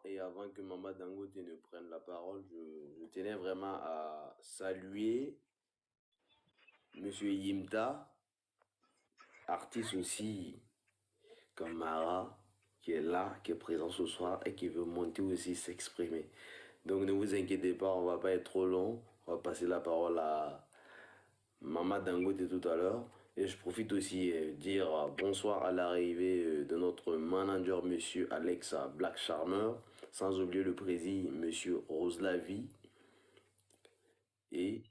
Et avant que Maman Dangote ne prenne la parole, je tenais vraiment à saluer Monsieur Yimta, artiste aussi comme Mara, qui est là, qui est présent ce soir et qui veut monter aussi s'exprimer. Donc ne vous inquiétez pas, on va pas être trop long. On va passer la parole à Maman Dangote tout à l'heure. Et je profite aussi de dire bonsoir à l'arrivée de notre manager, monsieur Alexa Black Charmer, sans oublier le président, monsieur Roselavie. Et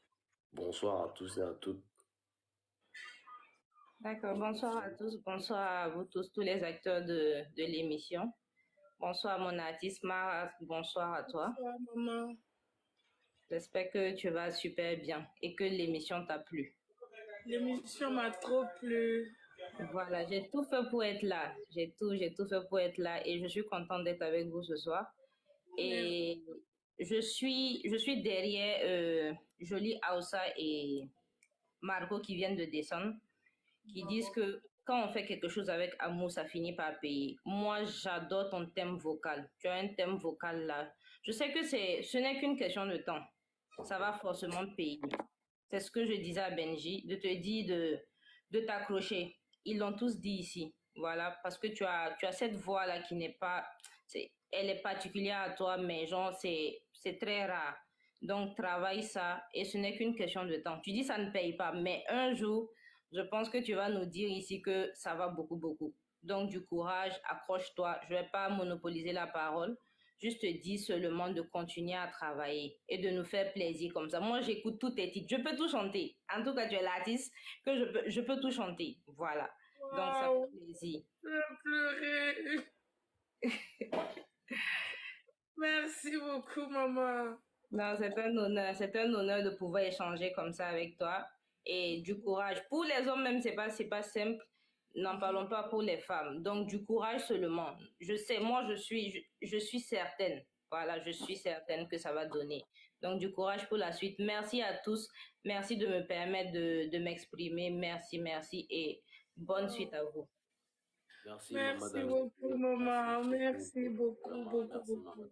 bonsoir à tous et à toutes. D'accord, bonsoir à tous, bonsoir à vous tous, tous les acteurs de l'émission. Bonsoir mon artiste Mara, bonsoir à toi. Bonsoir, maman. J'espère que tu vas super bien et que l'émission t'a plu. L'émission m'a trop plu. Voilà, j'ai tout fait pour être là. J'ai tout fait pour être là et je suis contente d'être avec vous ce soir. Et je suis derrière Jolie Aoussa et Marco qui viennent de descendre, qui disent que quand on fait quelque chose avec amour, ça finit par payer. Moi, j'adore ton thème vocal. Tu as un thème vocal là. Je sais que ce n'est qu'une question de temps. Ça va forcément payer. C'est ce que je disais à Benji, de te dire de t'accrocher. Ils l'ont tous dit ici. Voilà, parce que tu as cette voix-là qui n'est pas... Elle est particulière à toi, mais genre, c'est très rare. Donc, travaille ça et ce n'est qu'une question de temps. Tu dis ça ne paye pas, mais un jour, je pense que tu vas nous dire ici que ça va beaucoup, beaucoup. Donc, du courage, accroche-toi. Je ne vais pas monopoliser la parole. Juste te dis seulement de continuer à travailler et de nous faire plaisir comme ça. Moi, j'écoute tous tes titres. Je peux tout chanter. En tout cas, tu es l'artiste que je peux tout chanter. Voilà. Donc, ça fait plaisir. Je vais pleurer. Merci beaucoup, maman. Non, c'est un honneur. C'est un honneur de pouvoir échanger comme ça avec toi. Et du courage. Pour les hommes même, c'est pas simple. N'en parlons pas pour les femmes. Donc, du courage seulement. Je sais, moi, je suis certaine. Voilà, je suis certaine que ça va donner. Donc, du courage pour la suite. Merci à tous. Merci de me permettre de m'exprimer. Merci, merci. Et bonne suite à vous. Merci, Merci madame. beaucoup, maman. Merci beaucoup, beaucoup, Merci, beaucoup. maman.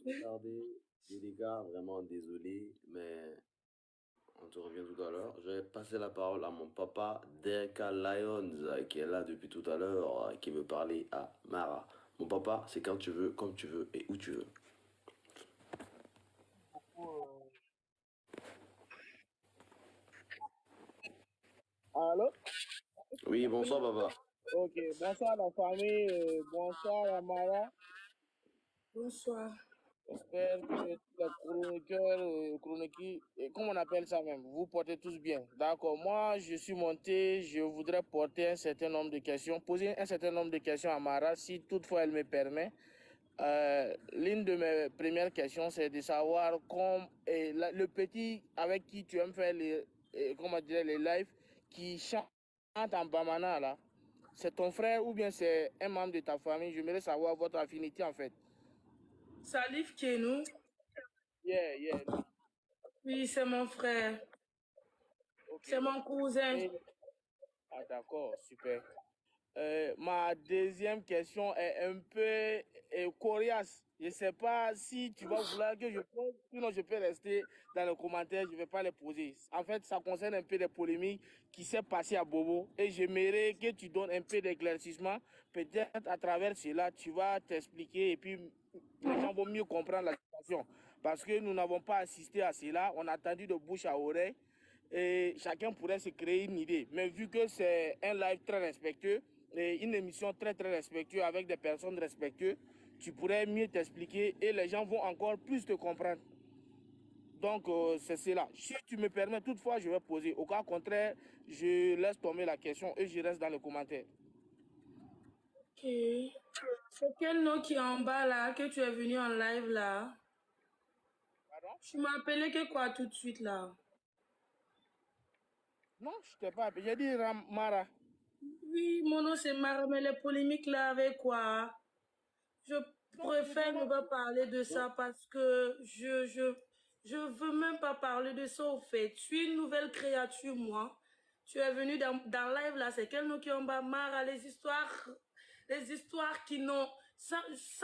Sans tarder, les gars, vraiment désolé, mais on te revient tout à l'heure. Je vais passer la parole à mon papa, Deka Lyons, qui est là depuis tout à l'heure, qui veut parler à Mara. Mon papa, c'est quand tu veux, comme tu veux et où tu veux. Allô? Oui, bonsoir, papa. Ok, bonsoir la famille, bonsoir Amara. Bonsoir. J'espère que les chroniqueurs, comment on appelle ça même, vous portez tous bien. D'accord, moi je suis monté, je voudrais porter un certain nombre de questions, poser un certain nombre de questions à Amara, si toutefois elle me permet. L'une de mes premières questions, c'est de savoir le petit avec qui tu aimes faire les lives, qui chante en Bamana là. C'est ton frère ou bien c'est un membre de ta famille? J'aimerais savoir votre affinité en fait. Salif Kenou. Yeah. Oui, c'est mon frère. Okay. C'est mon cousin. Ah d'accord, super. Ma deuxième question est un peu coriace. Je ne sais pas si tu vas vouloir que je pose, sinon je peux rester dans les commentaires, je ne vais pas les poser. En fait, ça concerne un peu des polémiques qui s'est passé à Bobo et j'aimerais que tu donnes un peu d'éclaircissement. Peut-être à travers cela, tu vas t'expliquer et puis les gens vont mieux comprendre la situation. Parce que nous n'avons pas assisté à cela, on a attendu de bouche à oreille et chacun pourrait se créer une idée. Mais vu que c'est un live très respectueux, et une émission très respectueuse avec des personnes respectueuses, tu pourrais mieux t'expliquer et les gens vont encore plus te comprendre. Donc, c'est cela. Si tu me permets, toutefois, je vais poser. Au cas contraire, je laisse tomber la question et je reste dans les commentaires. Ok. C'est quel nom qui est en bas là, que tu es venu en live là? Pardon? Tu m'as appelé que quoi tout de suite là? Non, je ne t'ai pas appelé. J'ai dit Mara. Oui, mon nom c'est Mara, mais les polémiques là avec quoi? Je préfère ne pas parler de ça parce que je veux même pas parler de ça au fait. Tu es une nouvelle créature, moi. Tu es venu dans live là, c'est quel nom qui est en bas? Mara, les histoires qui n'ont... Ça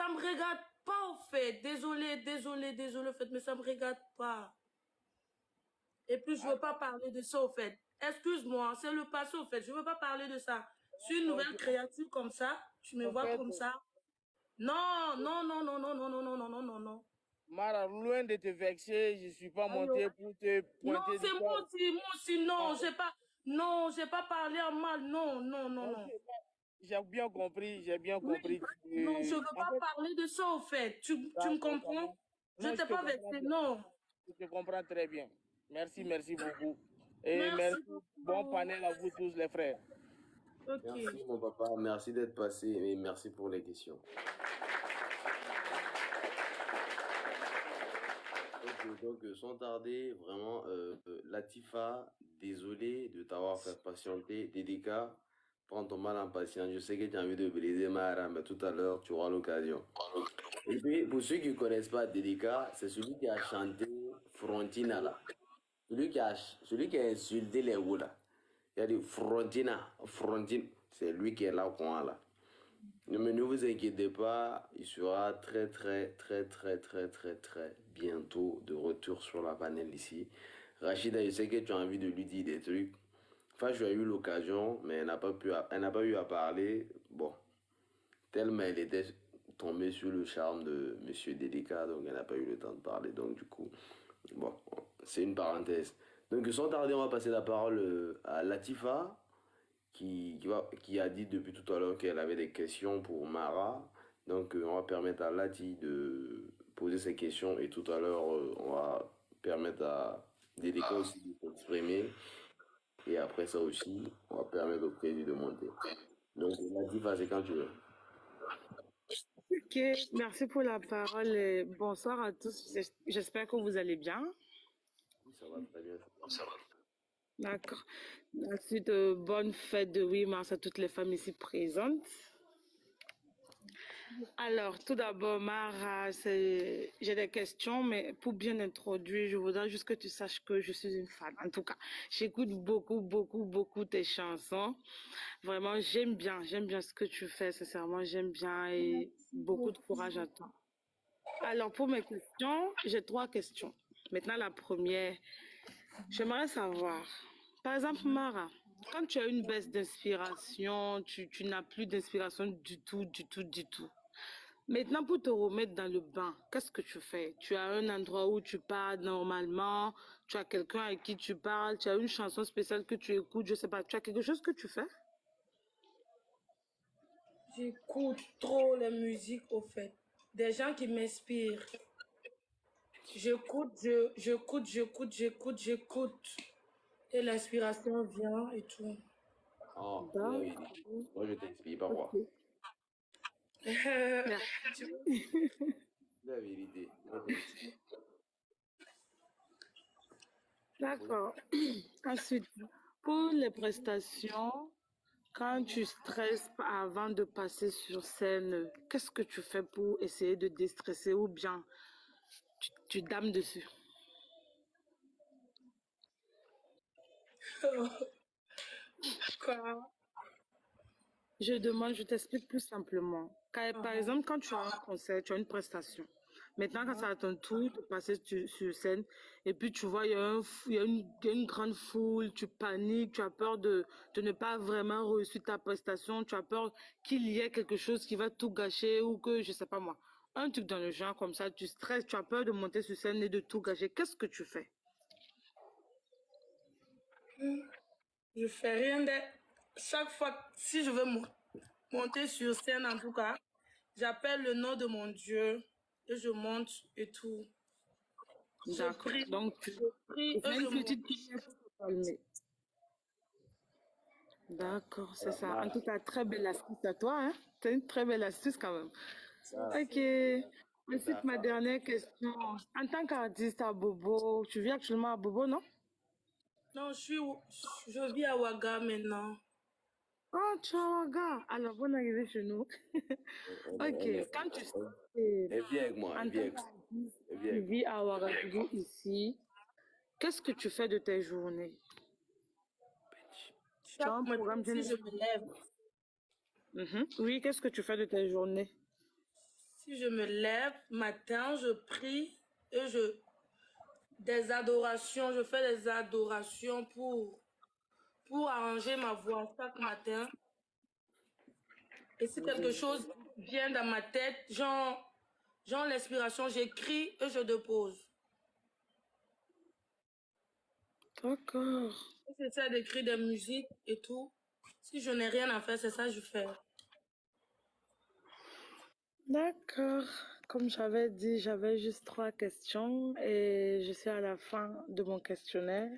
me regarde pas au fait. Désolé au fait, mais ça me regarde pas. Et puis je veux pas parler de ça au fait. Excuse-moi, c'est le passé au fait. Je veux pas parler de ça. Je suis une nouvelle créature comme ça. Tu me vois comme ça. Non. Mara, loin de te vexer, je ne suis pas monté pour te pointer. Non, c'est moi aussi, non, j'ai pas parlé en mal, non. J'ai bien compris. Oui, non, je veux pas parler de ça au fait. Tu me comprends? Je t'ai pas vexé, non. Je te comprends très bien. Merci beaucoup. Et merci. Bon panel à vous tous les frères. Okay. Merci mon papa, merci d'être passé et merci pour les questions. Donc sans tarder, vraiment, Latifa, désolé de t'avoir fait patienter. Dédica, prends ton mal en patience. Je sais que tu as envie de briser Mara, mais tout à l'heure, tu auras l'occasion. Et puis, pour ceux qui ne connaissent pas Dédica, c'est celui qui a chanté Frontina là. celui qui a insulté les roues là. Il a dit Frontina, Frontine. C'est lui qui est là au coin là. Mais ne vous inquiétez pas, il sera très bientôt de retour sur la panel ici. Rachida, je sais que tu as envie de lui dire des trucs. Enfin, je as eu l'occasion, mais elle n'a pas eu à parler. Bon, tellement elle était tombée sur le charme de Monsieur Délicat, donc elle n'a pas eu le temps de parler. Donc du coup, bon, c'est une parenthèse. Donc sans tarder, on va passer la parole à Latifa, qui a dit depuis tout à l'heure qu'elle avait des questions pour Mara. Donc on va permettre à Lati de poser ses questions et tout à l'heure, on va permettre à Délicat aussi de s'exprimer. Et après ça aussi, on va permettre au président de monter. Donc Latifa, c'est quand tu veux. Ok, merci pour la parole et bonsoir à tous. J'espère que vous allez bien. Oui, ça va très bien. D'accord. Ensuite, bonne fête de 8 mars à toutes les femmes ici présentes. Alors, tout d'abord, Mara, j'ai des questions, mais pour bien introduire, je voudrais juste que tu saches que je suis une fan. En tout cas, j'écoute beaucoup tes chansons. Vraiment, j'aime bien ce que tu fais, sincèrement, j'aime bien et beaucoup de courage à toi. Alors, pour mes questions, j'ai 3 questions. Maintenant, la première, j'aimerais savoir, par exemple, Mara, quand tu as une baisse d'inspiration, tu n'as plus d'inspiration du tout. Maintenant, pour te remettre dans le bain, qu'est-ce que tu fais? Tu as un endroit où tu parles normalement, tu as quelqu'un avec qui tu parles, tu as une chanson spéciale que tu écoutes, je sais pas, tu as quelque chose que tu fais? J'écoute trop la musique, au fait. Des gens qui m'inspirent. J'écoute. Et l'inspiration vient et tout. Oh, c'est la vérité. Moi, je t'explique pas quoi. Merci. C'est la vérité. Moi, je t'explique. D'accord. Ensuite, pour les prestations, quand tu stresses avant de passer sur scène, qu'est-ce que tu fais pour essayer de déstresser ou bien tu dames dessus? Quoi? Je t'explique plus simplement. Par exemple, quand tu as un concert, tu as une prestation. Maintenant, quand c'est à ton tour de passer sur scène, et puis tu vois, il y a une grande foule, tu paniques, tu as peur de ne pas vraiment réussir ta prestation, tu as peur qu'il y ait quelque chose qui va tout gâcher ou que, je sais pas moi, un truc dans le genre comme ça, tu stresses, tu as peur de monter sur scène et de tout gâcher. Qu'est-ce que tu fais? Je fais rien de... Chaque fois, si je veux monter sur scène, en tout cas, j'appelle le nom de mon Dieu et je monte et tout. D'accord. Donc, tu fais une petite prière pour te calmer. D'accord, c'est ça. En tout cas, très belle astuce à toi, hein? C'est une très belle astuce quand même. Ok. Ensuite, ma dernière question. En tant qu'artiste à Bobo, tu vis actuellement à Bobo, non? Non, je vis à Ouaga maintenant. Oh, tu es à Ouaga. Alors, bonne arrivée chez nous. Ok. Quand tu Elle vient avec moi. Elle vient avec moi. tu vis à Ouagadougou ici, qu'est-ce que tu fais de tes journées? Tu as un programme si je me lève. Oui, qu'est-ce que tu fais de tes journées? Si je me lève, matin, je prie et des adorations, je fais des adorations pour arranger ma voix chaque matin. Et si quelque chose vient dans ma tête, genre l'inspiration, j'écris et je dépose. D'accord. J'essaie d'écrire des musiques et tout. Si je n'ai rien à faire, c'est ça que je fais. D'accord. Comme j'avais dit, j'avais juste 3 questions et je suis à la fin de mon questionnaire.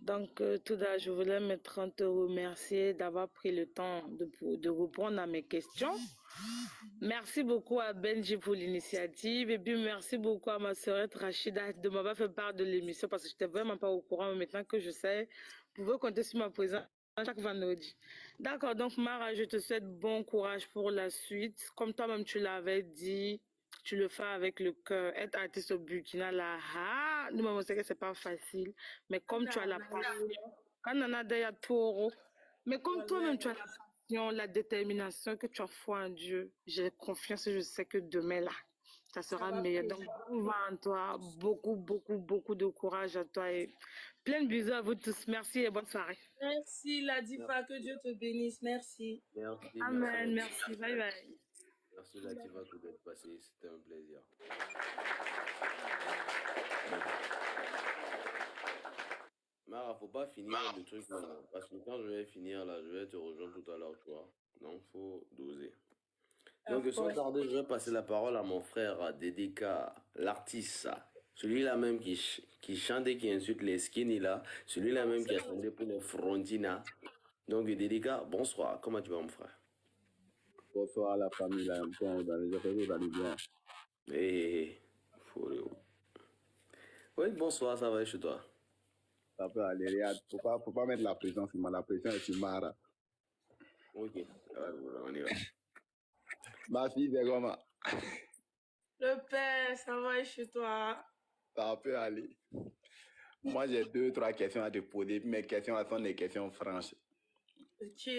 Donc, tout d'abord, je voulais maintenant te remercier d'avoir pris le temps de répondre à mes questions. Merci beaucoup à Benji pour l'initiative et puis merci beaucoup à ma sœurette Rachida de m'avoir fait part de l'émission parce que je n'étais vraiment pas au courant, mais maintenant que je sais, vous pouvez compter sur ma présence chaque vendredi. D'accord, donc Mara, je te souhaite bon courage pour la suite. Comme toi-même tu l'avais dit, tu le fais avec le cœur. Être artiste au Burkina, là, nous, on sait que c'est pas facile. Mais comme tu as la passion, quand on a déjà taureau, mais comme toi-même, tu as la passion, la détermination, que tu as foi en Dieu, j'ai confiance et je sais que demain, là, ça sera meilleur. Donc, bon vent en toi, beaucoup, beaucoup, beaucoup de courage à toi et plein de bisous à vous tous. Merci et bonne soirée. Merci, la diva, que Dieu te bénisse. Merci. Merci, Amen, merci. merci, bye bye. Merci Latifa d'être passé, c'était un plaisir. Mara, faut pas finir le truc maintenant. Parce que quand je vais finir là, je vais te rejoindre tout à l'heure, tu vois. Donc, faut doser. Donc, sans tarder, je vais passer la parole à mon frère Dédéka, l'artiste. Celui-là même qui chante et qui insulte les skinny là. Celui-là même qui a chanté pour les frontina. Donc, Dédéka, bonsoir. Comment tu vas, mon frère? Bonsoir à la famille, là, j'espère que vous allez bien. Eh, oui, bonsoir, ça va chez toi? Ça peut aller, regarde, faut pas mettre la pression sur moi, la pression est sur Mara. Ok, on y va. Ma fille, c'est comment? Le père, ça va chez toi? Ça peut aller. Moi, j'ai 2-3 questions à te poser, puis mes questions elles sont des questions franches. Ok.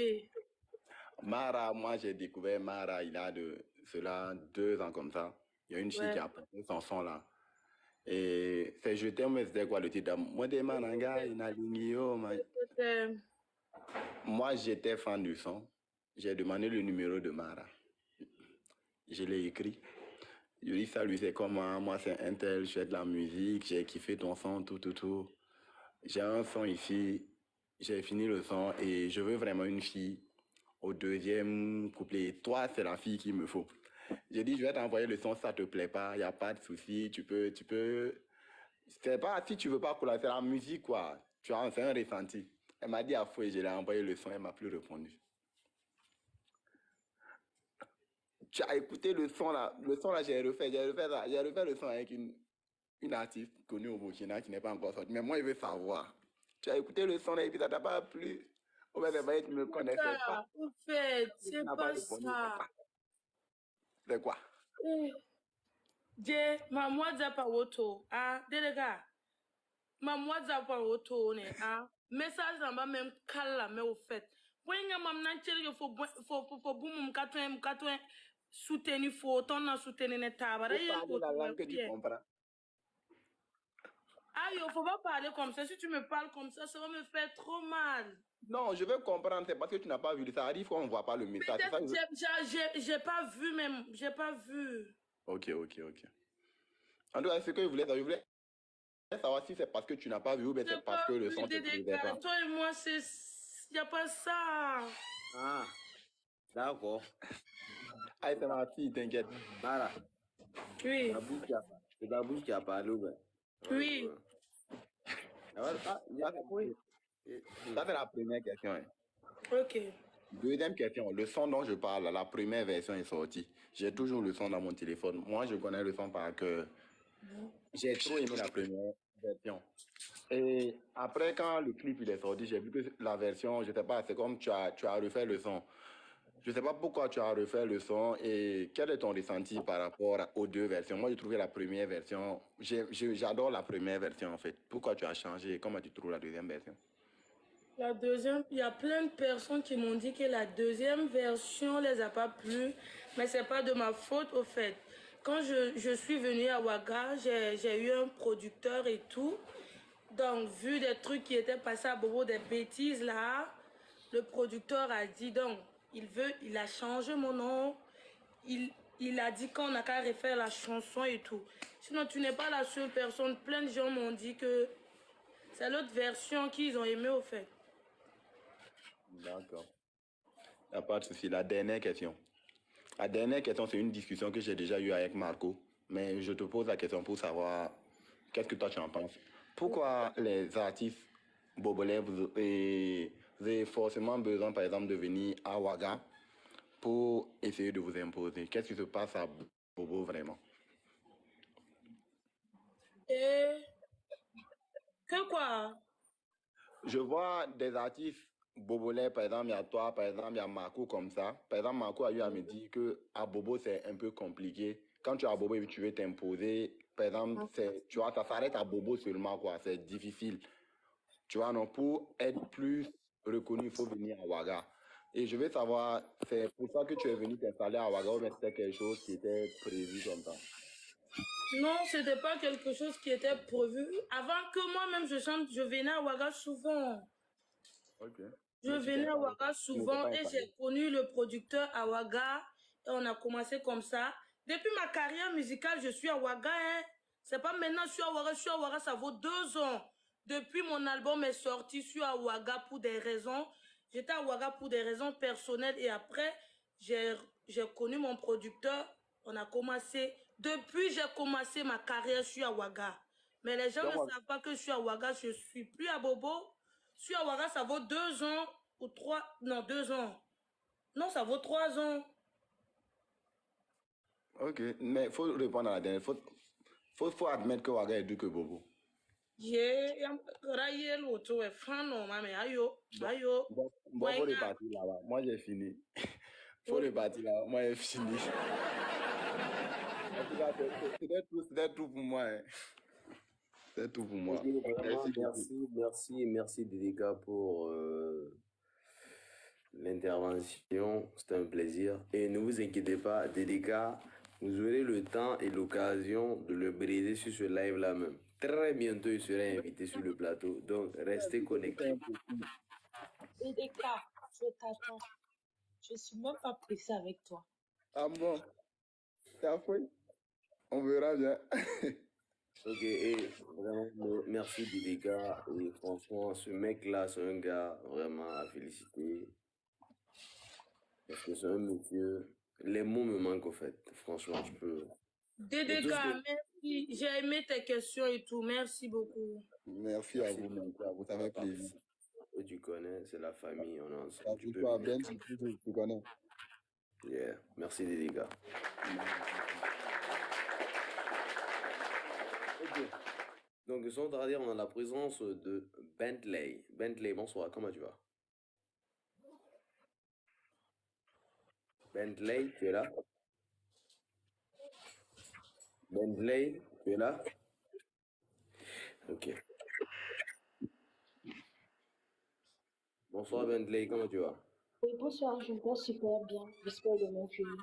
Mara, moi, j'ai découvert Mara, il a de cela 2 ans comme ça. Il y a une fille qui a porté son son là. Et c'est Je t'aime, mais c'était quoi le titre? Moi, des mananga, il a Moi, j'étais fan du son. J'ai demandé le numéro de Mara. Je l'ai écrit. Je dis salut, c'est comment? Moi, c'est un tel, je fais de la musique, j'ai kiffé ton son, tout. J'ai un son ici, j'ai fini le son et je veux vraiment une fille au 2e couplet. Toi, c'est la fille qu'il me faut. J'ai dit, je vais t'envoyer le son, ça te plaît pas, il n'y a pas de souci, tu peux. C'est pas si tu veux pas coller, c'est la musique, quoi. Tu as fait un ressenti. Elle m'a dit à fouet, je l'ai envoyé le son, elle m'a plus répondu. Tu as écouté le son là, j'ai refait le son avec une artiste connue au Burkina qui n'est pas encore sortie. Mais moi, je veux savoir. Tu as écouté le son là et puis ça t'a pas plu? Ou bien tu ne me connaissais pas. En fait, c'est pas ça. C'est quoi? Je, ma WhatsApp a auto. Ah, délégué. Ma WhatsApp a auto, ne, ah. Message n'a pas même calme, mais au fait. Quand il y a mam nancheri, faut boum katouin soutenir faut ton soutenir ne tabara. Il faut parler la langue que tu comprends. Ah, il faut pas parler comme ça. Si tu me parles comme ça va me faire trop mal. Non, je veux comprendre, c'est parce que tu n'as pas vu. Ça arrive qu'on ne voit pas le message. J'ai pas vu même, j'ai pas vu. Ok. En tout cas, ce que je voulais savoir si c'est parce que tu n'as pas vu ou bien c'est parce que le son te plaisait pas. Toi et moi, il n'y a pas ça. Ah, d'accord. Ah, c'est ma fille, t'inquiète. Mara. Oui. C'est ta bouche qui a parlé, ou bien? Oui. Ça, c'est la première question. Hein. Ok. Deuxième question, le son dont je parle, la première version est sortie. J'ai toujours le son dans mon téléphone. Moi, je connais le son par cœur. J'ai trop aimé la première version. Et après, quand le clip il est sorti, j'ai vu que la version, je ne sais pas, c'est comme tu as refait le son. Je ne sais pas pourquoi tu as refait le son et quel est ton ressenti par rapport aux 2 versions. Moi, j'ai trouvé la première version, j'adore la première version en fait. Pourquoi tu as changé et comment tu trouves la deuxième version? La deuxième, il y a plein de personnes qui m'ont dit que la deuxième version les a pas plu, mais c'est pas de ma faute au fait. Quand je suis venue à Ouaga, j'ai eu un producteur et tout. Donc, vu des trucs qui étaient passés à Bobo, des bêtises là, le producteur a dit donc, il a changé mon nom. Il a dit qu'on n'a qu'à refaire la chanson et tout. Sinon, tu n'es pas la seule personne. Plein de gens m'ont dit que c'est l'autre version qu'ils ont aimé au fait. D'accord. Il n'y a pas de souci. La dernière question. La dernière question, c'est une discussion que j'ai déjà eue avec Marco. Mais je te pose la question pour savoir qu'est-ce que toi tu en penses. Pourquoi les artistes bobolais, vous avez forcément besoin, par exemple, de venir à Ouaga pour essayer de vous imposer? Qu'est-ce qui se passe à Bobo vraiment? Et que quoi? Je vois des artistes Bobolais, par exemple, il y a toi, par exemple, il y a Marco comme ça. Par exemple, Marco a eu à me dire que à Bobo, c'est un peu compliqué. Quand tu es à Bobo et que tu veux t'imposer, par exemple, tu vois, ça s'arrête à Bobo seulement, quoi. C'est difficile. Tu vois, non, pour être plus reconnu, il faut venir à Ouaga. Et je veux savoir, c'est pour ça que tu es venu t'installer à Ouaga ou bien c'était quelque chose qui était prévu comme ça? Non, c'était pas quelque chose qui était prévu. Avant que moi-même je chante, je venais à Ouaga souvent. Ok. Je Mais tu t'es venais à installé, Ouaga tu n'étais souvent pas et installé. j'ai connu le producteur à Ouaga et on a commencé comme ça. Depuis ma carrière musicale, je suis à Ouaga. Hein. C'est pas maintenant je suis à Ouaga, ça vaut 2 ans. Depuis mon album est sorti, je suis à Ouaga pour des raisons. J'étais à Ouaga pour des raisons personnelles et après, j'ai connu mon producteur. On a commencé, depuis j'ai commencé ma carrière, je suis à Ouaga. Mais les gens Donc, ne savent pas que je suis à Ouaga, je suis plus à Bobo. Je suis à Ouaga, ça vaut 2 ans ou 3, non 2 ans. Non, ça vaut 3 ans. ok, mais il faut répondre à la dernière. Faut admettre que Ouaga est plus que Bobo. Rayel auto est fan, non, mais ayo, ayo. Bon, faut repartir là-bas. Moi, j'ai fini. Faut repartir là-bas. Moi, j'ai fini. En tout cas, c'était tout pour moi. Hein. C'est tout pour moi. Ok, vraiment, Merci beaucoup. merci Dédéka pour l'intervention. C'était un plaisir. Et ne vous inquiétez pas, Dédéka, vous aurez le temps et l'occasion de le briser sur ce live-là même. Très bientôt, il sera invité sur le plateau. Donc, restez connectés. Dédéka, je t'attends. Je suis même pas pressée avec toi. Ah bon? T'as fait? On verra bien. Ok, et vraiment, merci Dédéka. Et franchement, ce mec-là, c'est un gars vraiment à féliciter. Parce que c'est un monsieur. Les mots me manquent, au fait. Franchement, je peux. Dédéka, merci. J'ai aimé tes questions et tout. Merci beaucoup. Merci à vous, ça fait plaisir. Tu connais, c'est la famille, on est ensemble. Tu peux Toi, venir. Ben, tu connais. Yeah. Merci Dédéka. Ok. Donc, sans tarder, on a la présence de Bentley. Bentley, bonsoir, comment tu vas? Bentley, tu es là? Bentley, tu es là? Ok. Bonsoir Bentley, comment tu vas? Oui, bonsoir, je vais super bien. J'espère de mon film.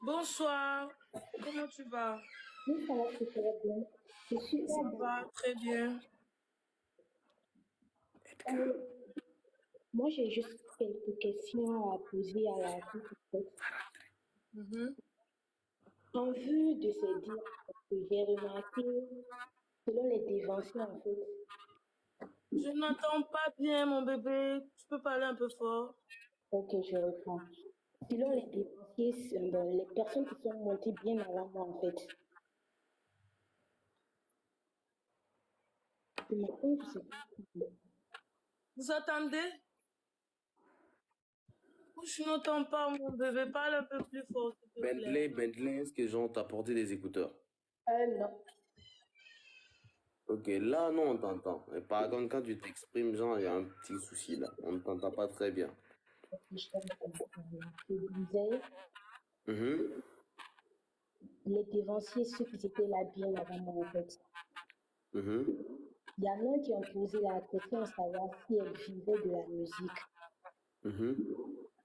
Bonsoir, comment tu vas? Oui, ça va super bien. Je suis Ça va très bien. Moi, j'ai juste quelques questions à poser à la toute. En vue de ces dires que j'ai remarqué, selon les dévanciers, en fait. Je n'entends pas bien, mon bébé. Tu peux parler un peu fort? Ok, je reprends. Selon les dévanciers, les personnes qui sont montées bien avant moi, en fait. Ce matin, je sais pas. Vous attendez? Je n'entends pas, mon bébé. Parle un peu plus fort, s'il te plaît. Bentley, est-ce que genre t'as porté des écouteurs? Non. Ok, là, non, on t'entend. Mais par contre, quand tu t'exprimes, genre, il y a un petit souci là. On ne t'entend pas très bien. Je disais, les dévanciers, ceux qui étaient là bien avant moi, en fait. Il y en a qui ont posé la question à savoir si elle vivait de la musique.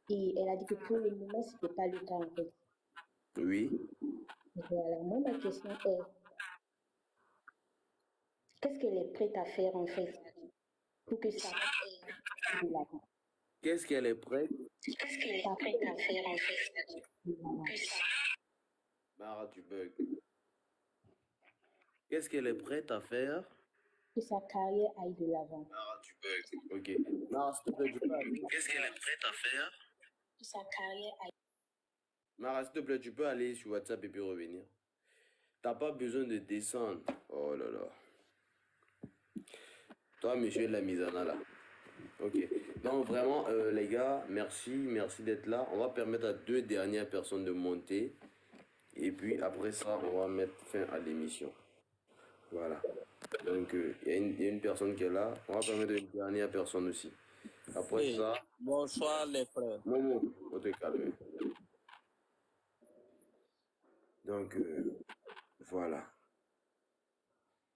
Et elle a dit que pour le moment, ce n'était pas le cas, en fait. Oui. Voilà, moi, ma question est, qu'est-ce qu'elle est prête à faire, en fait, pour que ça aille de l'avant? Qu'est-ce qu'elle est prête? Qu'est-ce qu'elle est prête à faire, en fait? Mara, tu bugs. Qu'est-ce qu'elle est prête à faire? Que sa carrière aille de l'avant. Mara, tu bugs. Ok. Mara, s'il te plaît, tu peux aller. Qu'est-ce qu'elle est prête à faire? Que sa carrière aille. Mara, s'il te plaît, tu peux aller sur WhatsApp et puis revenir. T'as pas besoin de descendre. Oh là là. Toi, monsieur Lamizana, là. Ok. Donc, vraiment, les gars, merci d'être là. On va permettre à 2 dernières personnes de monter. Et puis, après ça, on va mettre fin à l'émission. Voilà. Donc, il y a une personne qui est là. On va permettre une dernière personne aussi. Après Oui, ça, bonsoir les frères. Momo, faut te calmer. Donc, voilà.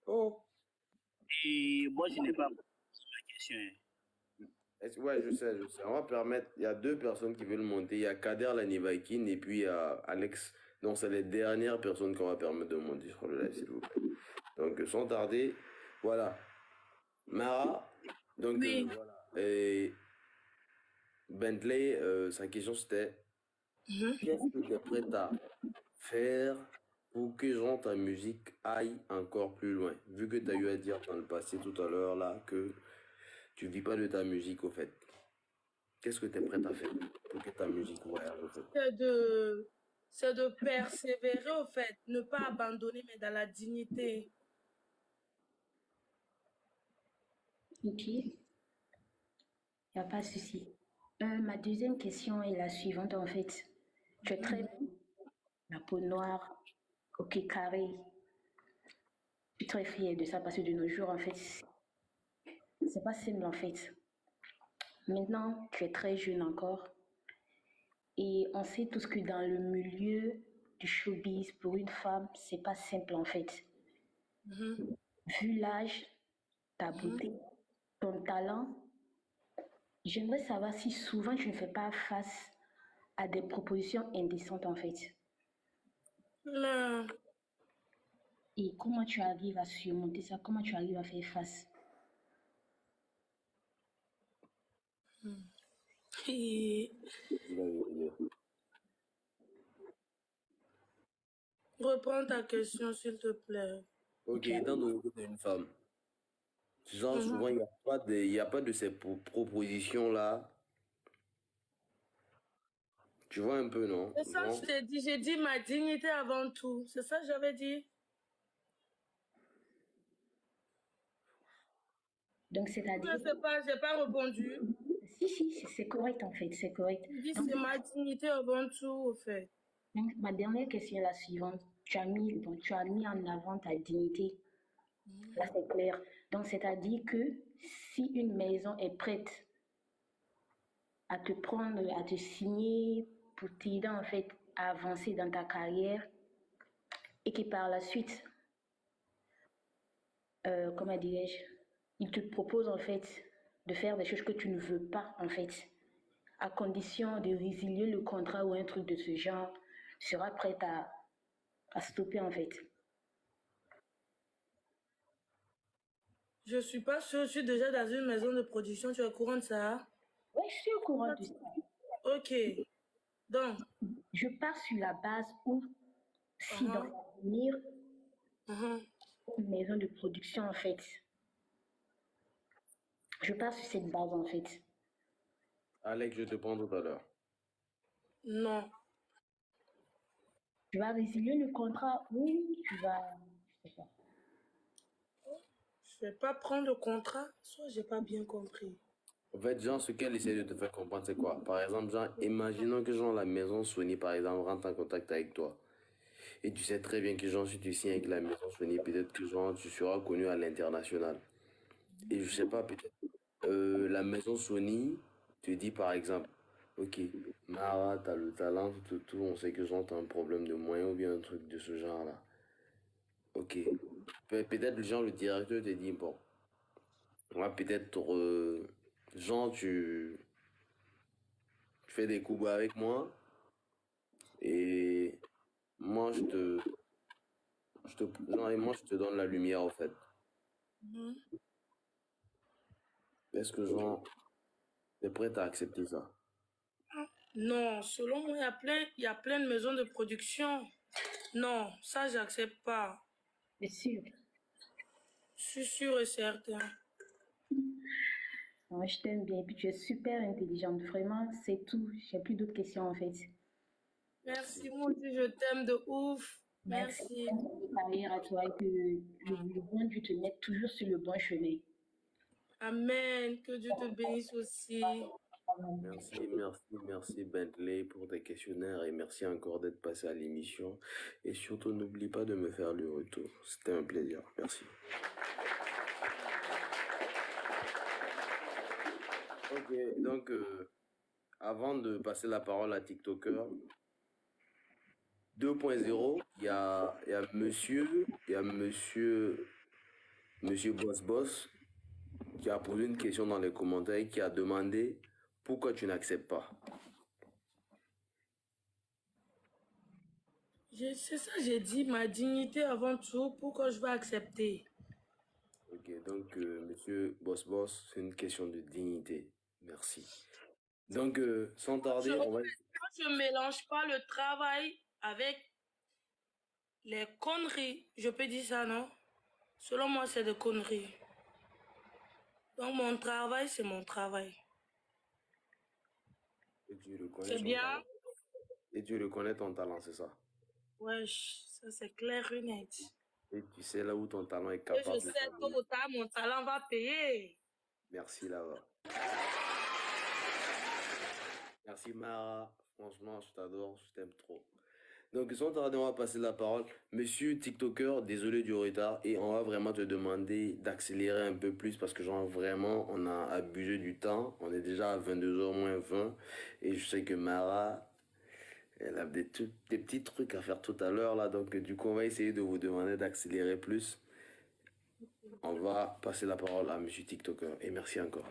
Oh, Et moi, je n'ai pas posé la question. ouais, je sais. On va permettre, il y a deux personnes qui veulent monter. Il y a Kader Lanivakin et puis il y a Alex. Donc, c'est les dernières personnes qu'on va permettre de monter sur le live, s'il vous plaît. Donc, sans tarder, voilà. Mara, donc, Oui. voilà. Et Bentley, sa question c'était qu'est-ce que tu es prête à faire pour que genre, ta musique aille encore plus loin? Vu que tu as eu à dire dans le passé tout à l'heure là que tu vis pas de ta musique au fait. Qu'est-ce que tu es prête à faire pour que ta musique voyage au fait? C'est de persévérer au fait, ne pas abandonner, mais dans la dignité. Ok, il n'y a pas de souci. Ma deuxième question est la suivante en fait. Tu es très beau, la peau noire, ok carré. Je suis très fière de ça parce que de nos jours en fait, c'est pas simple en fait. Maintenant, tu es très jeune encore et on sait tous que dans le milieu du showbiz, pour une femme, c'est pas simple en fait. Vu l'âge, ta beauté, ton talent, j'aimerais savoir si souvent tu ne fais pas face à des propositions indécentes en fait. Non. Et comment tu arrives à surmonter ça? Comment tu arrives à faire face? Et reprends ta question, s'il te plaît. Ok, étant donné que tu es une femme, genre souvent il n'y a pas de ces propositions-là. Tu vois un peu, non? C'est ça, je t'ai dit, j'ai dit ma dignité avant tout. C'est ça que j'avais dit. Donc, c'est-à-dire... J'ai pas répondu. Si, c'est correct en fait, c'est correct. Je dis c'est ma dignité avant tout, au fait. Donc, ma dernière question est la suivante. Tu as mis en avant ta dignité. Là, c'est clair. Donc, c'est-à-dire que si une maison est prête à te prendre, à te signer pour t'aider en fait à avancer dans ta carrière et que par la suite, comment dirais-je, il te propose en fait de faire des choses que tu ne veux pas en fait, à condition de résilier le contrat ou un truc de ce genre, tu seras prête à stopper en fait. Je suis pas sûre, je suis déjà dans une maison de production, tu es au courant de ça? Oui, je suis au courant de ça. Ok. Donc, je pars sur la base où, si dans l'avenir, une maison de production en fait, je pars sur cette base en fait. Alex, je te prends tout à l'heure. Non. Tu vas résilier le contrat ou tu vas... Je sais pas. Je vais pas prendre le contrat, soit j'ai pas bien compris. En fait, genre, ce qu'elle essaie de te faire comprendre, c'est quoi? Par exemple, genre, imaginons que genre la maison Sony, par exemple, rentre en contact avec toi. Et tu sais très bien que genre, si tu signes avec la maison Sony, peut-être que genre, tu seras connu à l'international. Et je sais pas, peut-être. La maison Sony te dit par exemple, ok, Mara, t'as le talent, tout, on sait que genre, t'as un problème de moyens ou bien un truc de ce genre-là. Ok. Peut-être le directeur te dit, bon, on va peut-être, genre, tu fais des coups bas avec moi et moi, moi, je te donne la lumière, en fait. Est-ce que, genre, t'es prête à accepter ça? Non, selon moi, il y a plein de maisons de production. Non, ça, j'accepte pas. C'est sûr. Je suis sûre et certain. Non, je t'aime bien et puis tu es super intelligente. Vraiment, c'est tout. J'ai plus d'autres questions en fait. Merci, moi aussi, je t'aime de ouf. Merci. Carrière à toi et que le bon Dieu te mette toujours sur le bon chemin. Amen. Que Dieu te bénisse aussi. Merci Bentley pour tes questionnaires et merci encore d'être passé à l'émission. Et surtout, n'oublie pas de me faire le retour. C'était un plaisir. Merci. Ok, donc avant de passer la parole à TikToker 2.0, il y a monsieur Boss Boss qui a posé une question dans les commentaires et qui a demandé pourquoi tu n'acceptes pas. C'est ça, j'ai dit, ma dignité avant tout, pourquoi je vais accepter? Ok, donc monsieur Boss Boss, c'est une question de dignité. Merci. Donc, sans tarder, on va... Moi, je ne mélange pas le travail avec les conneries. Je peux dire ça, non? Selon moi, c'est des conneries. Donc, mon travail, c'est mon travail. Et tu reconnais C'est ton bien? talent. Et tu reconnais ton talent, c'est ça? Wesh, ça c'est clair et net. Et tu sais là où ton talent est Et capable je de sais tôt ou tard, mon talent va payer. Merci là-bas. Merci Mara. Franchement, je t'adore, je t'aime trop. Donc, sans tarder, on va passer la parole. Monsieur TikToker, désolé du retard. Et on va vraiment te demander d'accélérer un peu plus parce que, genre, vraiment, on a abusé du temps. On est déjà à 22h moins 20. Et je sais que Mara, elle a des petits trucs à faire tout à l'heure, là. Donc, du coup, on va essayer de vous demander d'accélérer plus. On va passer la parole à monsieur TikToker. Et merci encore.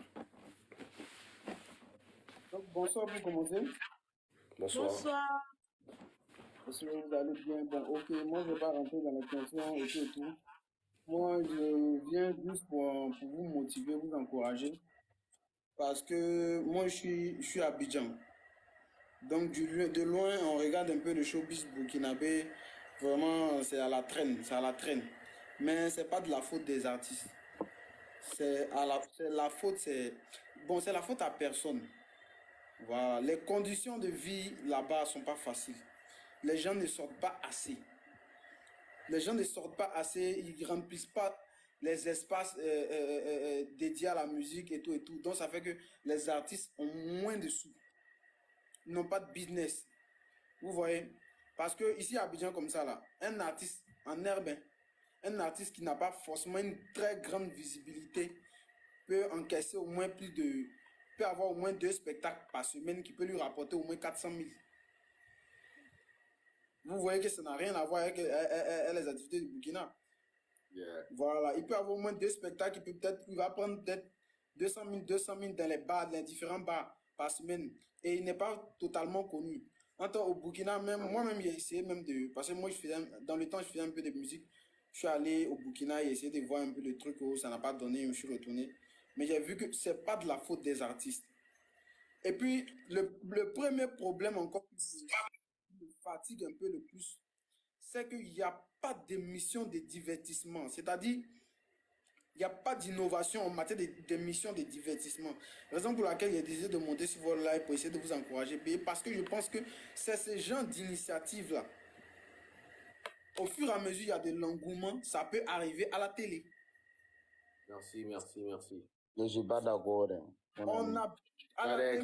Donc, bonsoir pour commencer. Bonsoir. Bonsoir. Est-ce que vous allez bien? Bon, ok, moi je ne vais pas rentrer dans les questions et tout. Moi, je viens juste pour vous motiver, vous encourager. Parce que moi, je suis à Abidjan. Donc, de loin, on regarde un peu le showbiz burkinabé. Vraiment, c'est à la traîne, c'est à la traîne. Mais ce n'est pas de la faute des artistes. C'est la faute, c'est la faute à personne. Voilà. Les conditions de vie là-bas ne sont pas faciles. Les gens ne sortent pas assez. Les gens ne sortent pas assez, ils ne remplissent pas les espaces dédiés à la musique et tout et tout. Donc ça fait que les artistes ont moins de sous. Ils n'ont pas de business. Vous voyez? Parce que ici à Abidjan comme ça, là, un artiste en urbain, un artiste qui n'a pas forcément une très grande visibilité peut encaisser au moins peut avoir au moins 2 spectacles par semaine qui peut lui rapporter au moins 400 000. Vous voyez que ça n'a rien à voir avec les activités du Burkina. Yeah. Voilà, il peut avoir au moins 2 spectacles, il va prendre peut-être 200 000 dans les bars, dans les différents bars par semaine. Et il n'est pas totalement connu. Au Burkina, même, moi-même, j'ai essayé même parce que moi, dans le temps, je faisais un peu de musique. Je suis allé au Burkina et essayé de voir un peu le truc où ça n'a pas donné, je suis retourné. Mais j'ai vu que c'est pas de la faute des artistes. Et puis, le premier problème encore qui me fatigue un peu le plus, c'est qu'il n'y a pas d'émission de divertissement. C'est-à-dire, il n'y a pas d'innovation en matière d'émission de divertissement. Raison pour laquelle j'ai décidé de monter sur votre live pour essayer de vous encourager. Parce que je pense que c'est ce genre d'initiative-là. Au fur et à mesure, il y a de l'engouement, ça peut arriver à la télé. Merci. Je ne suis pas d'accord. On a... Carré.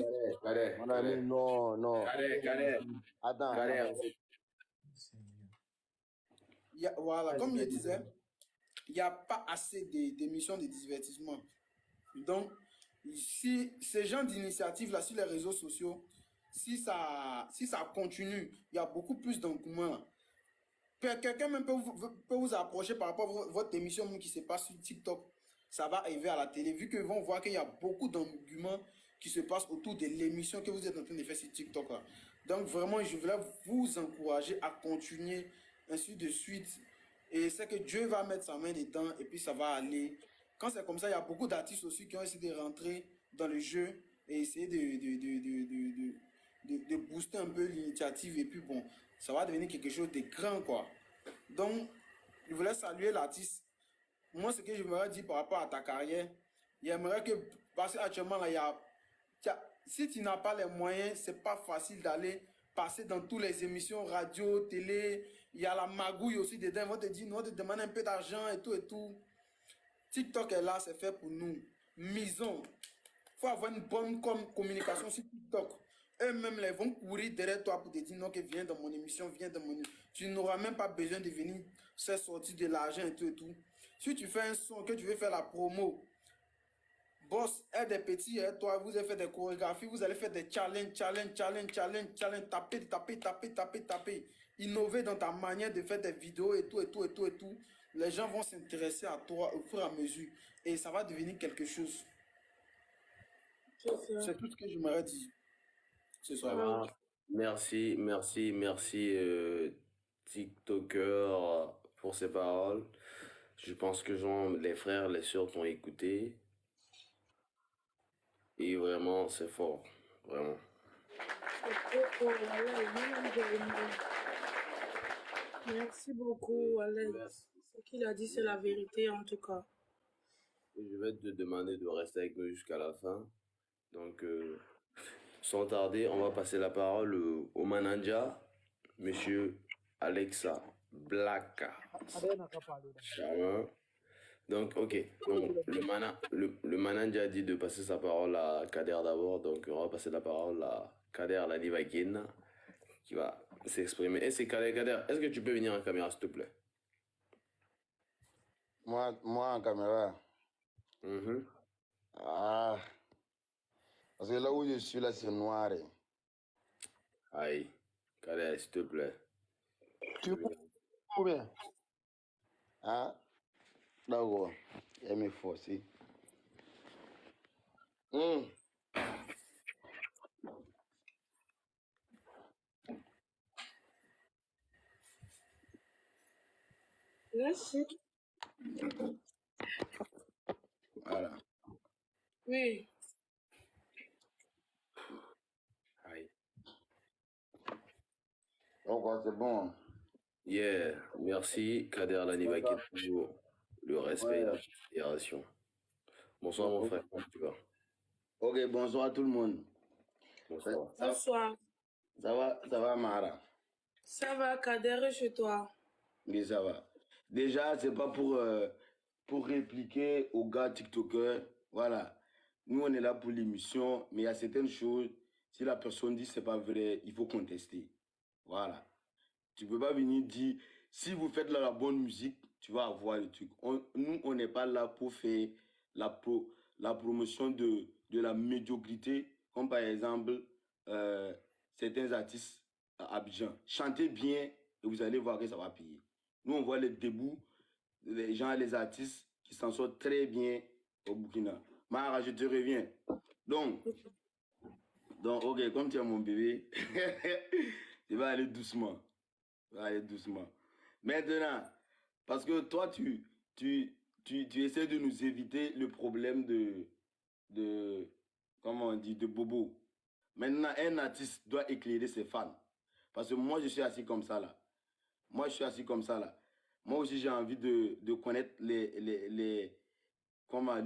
Non. Carré. Attends. Voilà, comme je disais, il n'y a pas assez d'émissions de divertissement. Donc, si ces gens d'initiative-là sur les réseaux sociaux, si ça continue, il y a beaucoup plus d'engouement. Quelqu'un même peut vous approcher par rapport à votre émission qui se passe sur TikTok. Ça va arriver à la télé, vu qu'ils vont voir qu'il y a beaucoup d'engouement qui se passe autour de l'émission que vous êtes en train de faire sur TikTok. Là. Donc vraiment, je voulais vous encourager à continuer ainsi de suite. Et c'est que Dieu va mettre sa main dedans et puis ça va aller. Quand c'est comme ça, il y a beaucoup d'artistes aussi qui ont essayé de rentrer dans le jeu et essayer de booster un peu l'initiative. Et puis bon, ça va devenir quelque chose de grand, quoi. Donc, je voulais saluer l'artiste. Moi, ce que je me dire par rapport à ta carrière, j'aimerais que, parce qu'actuellement, là, si tu n'as pas les moyens, c'est pas facile d'aller passer dans toutes les émissions radio, télé. Il y a la magouille aussi dedans. Ils vont te dire, nous, on te demande un peu d'argent et tout et tout. TikTok est là, c'est fait pour nous. Misons. faut avoir une bonne communication sur TikTok. Eux-mêmes, ils vont courir derrière toi pour te dire non, que viens dans mon émission, viens dans mon émission. Tu n'auras même pas besoin de venir faire sortir de l'argent et tout et tout. Si tu fais un son, que tu veux faire la promo, boss, aide des petits, et toi, vous allez faire des chorégraphies, vous allez faire des challenges, taper. Innover dans ta manière de faire des vidéos et tout. Les gens vont s'intéresser à toi au fur et à mesure. Et ça va devenir quelque chose. C'est tout ce que j'aimerais dire. Ce Ça soir. va. Merci, TikToker, pour ces paroles. Je pense que les frères, les sœurs t'ont écouté. Et vraiment, c'est fort. Vraiment. Merci beaucoup, Alex. Ce qu'il a dit, c'est la vérité, en tout cas. Et je vais te demander de rester avec nous jusqu'à la fin. Donc, sans tarder, on va passer la parole au manager, monsieur Alexa Blaka. Charmant. Donc, ok. Donc, le manager a dit de passer sa parole à Kader d'abord. Donc, on va passer la parole à Kader Lanivagin qui va s'exprimer. Et c'est Kader. Est-ce que tu peux venir en caméra, s'il te plaît? Moi en caméra. Ah. Parce que là où je suis, là, c'est noir. Aïe. Kader, s'il te plaît. Tu peux bien? Ah. D'accord. Il y a mes forces. Merci. Voilà. Oui. Aïe. Donc, c'est bon. Yeah. Merci, Kader Lanivagin, pour le respect et la considération. Bonsoir, mon frère. Comment tu vas? Ok, bonsoir à tout le monde. Bonsoir. Bonsoir. Ça va, Mara? Ça va, Kader, chez toi? Oui, ça va. Déjà, c'est pas pour répliquer aux gars TikTokers. Voilà. Nous, on est là pour l'émission, mais il y a certaines choses, si la personne dit c'est pas vrai, il faut contester. Voilà. Tu peux pas venir dire, si vous faites la bonne musique, tu vas avoir le truc. Nous, on n'est pas là pour faire la promotion de la médiocrité, comme par exemple certains artistes à Abidjan. Chantez bien et vous allez voir que ça va payer. Nous, on voit les débuts, les gens, les artistes qui s'en sortent très bien au Burkina. Mara, je te reviens. Donc, ok, comme tu es mon bébé, je vais aller doucement. Maintenant, parce que toi, tu essaies de nous éviter le problème comment on dit, de bobo. Maintenant, un artiste doit éclairer ses fans. Parce que moi, je suis assis comme ça, là. Moi aussi, j'ai envie de connaître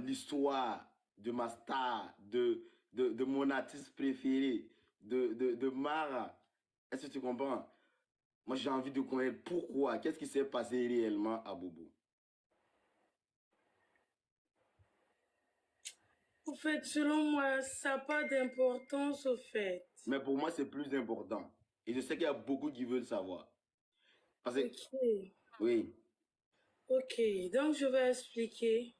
l'histoire de ma star, de mon artiste préféré, de Mara. Est-ce que tu comprends? Moi, j'ai envie de connaître pourquoi. Qu'est-ce qui s'est passé réellement à Bobo? Au fait, selon moi, ça n'a pas d'importance, au fait. Mais pour moi, c'est plus important. Et je sais qu'il y a beaucoup qui veulent savoir. Parce que... Ok. Oui. Ok, donc je vais expliquer.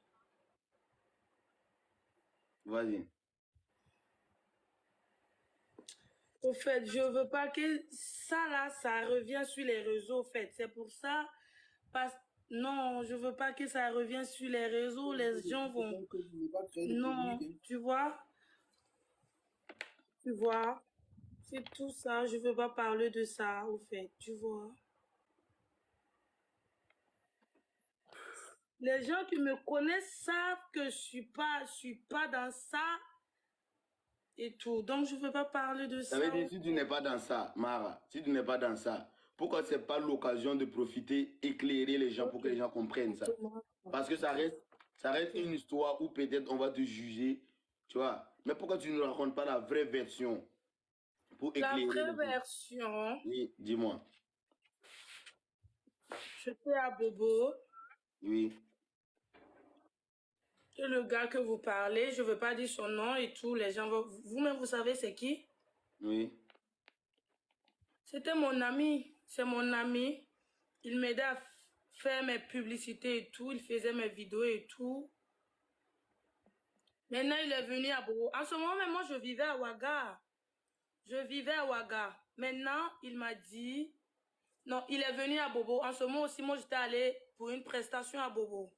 Vas-y. Au fait, je veux pas que ça là, ça revienne sur les réseaux, au fait. C'est pour ça, non, je veux pas que ça revienne sur les réseaux, les gens vont... Non, tu vois? C'est tout ça, je veux pas parler de ça, au fait, tu vois? Les gens qui me connaissent savent que je suis pas dans ça et tout. Donc, je veux pas parler de ça. Ça veut dire, si tu n'es pas dans ça, Mara, si tu n'es pas dans ça, pourquoi c'est pas l'occasion de profiter, éclairer les gens pour que les gens comprennent ça? Parce que ça reste une histoire où peut-être on va te juger, tu vois. Mais pourquoi tu ne nous racontes pas la vraie version pour éclairer? La vraie version? Oui, dis-moi. J'étais à Bobo. Oui. Et le gars que vous parlez, je ne veux pas dire son nom et tout, les gens vont... Vous-même, vous savez c'est qui? Oui. C'était mon ami. C'est mon ami. Il m'aidait à faire mes publicités et tout. Il faisait mes vidéos et tout. Maintenant, il est venu à Bobo. En ce moment, même moi, je vivais à Ouaga. Je vivais à Ouaga. Maintenant, il m'a dit... Non, il est venu à Bobo. En ce moment aussi, moi, j'étais allée pour une prestation à Bobo.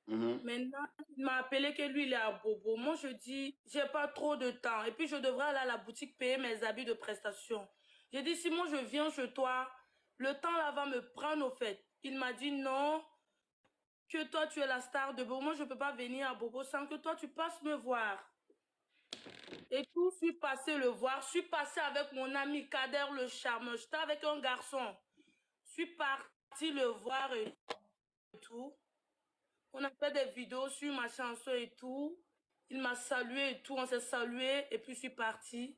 Maintenant, il m'a appelé que lui, il est à Bobo. Moi, je dis, j'ai pas trop de temps. Et puis, je devrais aller à la boutique payer mes habits de prestation. J'ai dit, si moi, je viens chez toi, le temps là va me prendre au fait. Il m'a dit, non, que toi, tu es la star de Bobo. Moi, je peux pas venir à Bobo sans que toi, tu passes me voir. Et tout, je suis passé le voir. Je suis passé avec mon ami Kader le charmeur. J'étais avec un garçon. Je suis parti le voir et tout. On a fait des vidéos sur ma chanson et tout. Il m'a salué et tout. On s'est salué et puis je suis partie.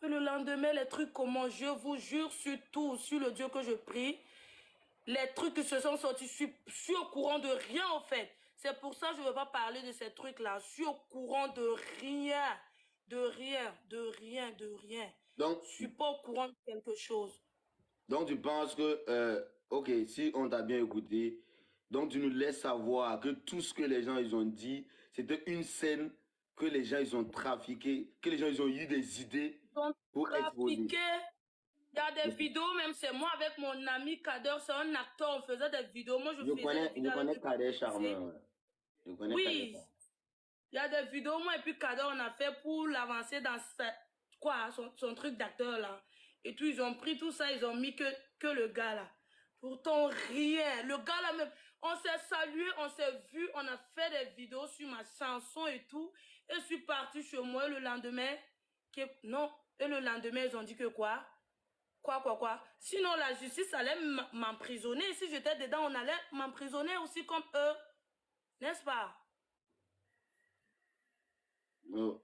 Et le lendemain, les trucs comment, je vous jure sur tout, sur le Dieu que je prie, les trucs qui se sont sortis, je suis au courant de rien en fait. C'est pour ça que je ne veux pas parler de ces trucs-là. Je suis au courant de rien. De rien, de rien, de rien. Donc, je ne suis pas au courant de quelque chose. Donc, tu penses que, ok, si on t'a bien écouté, donc tu nous laisses savoir que tout ce que les gens ils ont dit, c'était une scène que les gens ils ont trafiqué, que les gens ils ont eu des idées pour exposer. Il y a des vidéos, même c'est moi avec mon ami Kader, c'est un acteur, on faisait des vidéos. Moi, je faisais des vidéos. Je connais Kader Charmeur. Oui, il y a des vidéos, moi et puis Kader, on a fait pour l'avancer dans son truc d'acteur là. Et tout, ils ont pris tout ça, ils ont mis que le gars là. Pourtant, rien. Le gars là même, on s'est salué, on s'est vu, on a fait des vidéos sur ma chanson et tout. Et je suis partie chez moi le lendemain. Non, et le lendemain, ils ont dit que quoi? Quoi? Sinon, la justice allait m'emprisonner. Si j'étais dedans, on allait m'emprisonner aussi comme eux. N'est-ce pas? Oh.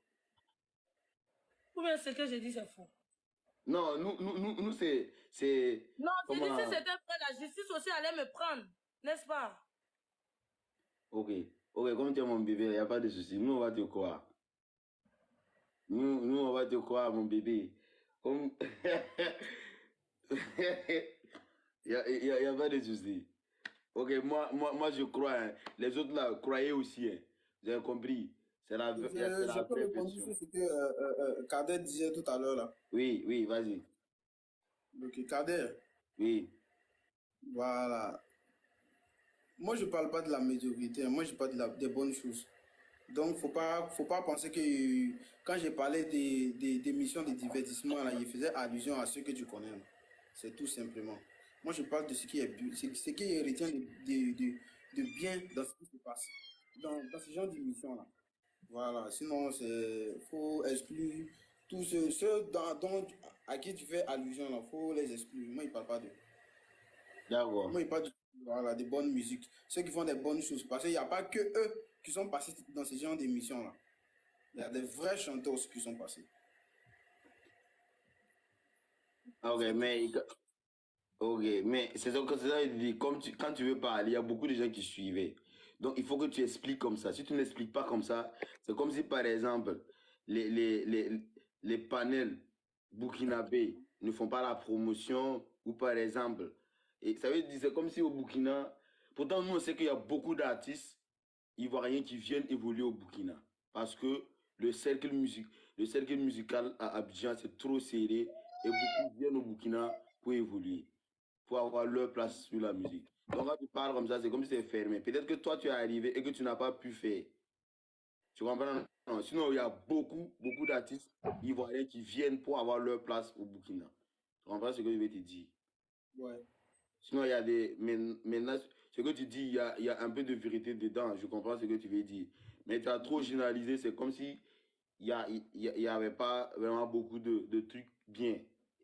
Ou bien ce que j'ai dit, c'est faux. Non, nous c'est... Non, j'ai dit si c'était vrai, la justice aussi allait me prendre. N'est-ce pas? Ok, comme tu es mon bébé, il n'y a pas de souci. Nous, on va te croire. Nous, on va te croire, mon bébé. Comme... Il n'y a pas de souci. Ok, moi je crois. Hein. Les autres là, croyez aussi. Hein. Vous avez compris? C'est la vraie question. Je peux répondre sur ce que Kader disait tout à l'heure là. Oui, vas-y. Ok, Kader. Oui. Voilà. Moi, je ne parle pas de la médiocrité. Moi, je parle des bonnes choses. Donc, faut pas penser que quand j'ai parlé des missions de divertissement, là, je faisais allusion à ce que tu connais. C'est tout simplement. Moi, je parle de ce qui est ce qui retient de bien dans ce qui se passe. Dans ce genre d'émission-là. Voilà. Sinon, il faut exclure tous ceux à qui tu fais allusion, il faut les exclure. Moi, il ne parle pas de. D'accord. Moi, il parle de bonnes musiques. Ceux qui font des bonnes choses. Parce qu'il n'y a pas que eux qui sont passés dans ce genre d'émissions-là. Il y a des vrais chanteurs aussi qui sont passés. Ok, mais c'est ça, quand tu veux parler, il y a beaucoup de gens qui suivaient. Donc, il faut que tu expliques comme ça. Si tu n'expliques pas comme ça, c'est comme si, par exemple, les panels burkinabés ne font pas la promotion, ou par exemple, et ça veut dire, c'est comme si au Burkina, pourtant, nous, on sait qu'il y a beaucoup d'artistes ivoiriens qui viennent évoluer au Burkina. Parce que le cercle musical à Abidjan, c'est trop serré, et beaucoup viennent au Burkina pour évoluer, pour avoir leur place sur la musique. Donc quand tu parles comme ça, c'est comme si c'est fermé. Peut-être que toi, tu es arrivé et que tu n'as pas pu faire. Tu comprends? Non. Sinon, il y a beaucoup d'artistes ivoiriens qui viennent pour avoir leur place au Burkina. Tu comprends ce que je vais te dire? Ouais. Sinon, il y a des... Maintenant, ce que tu dis, il y a un peu de vérité dedans. Je comprends ce que tu veux dire. Mais tu as trop généralisé. C'est comme si il n'y avait pas vraiment beaucoup de trucs bien.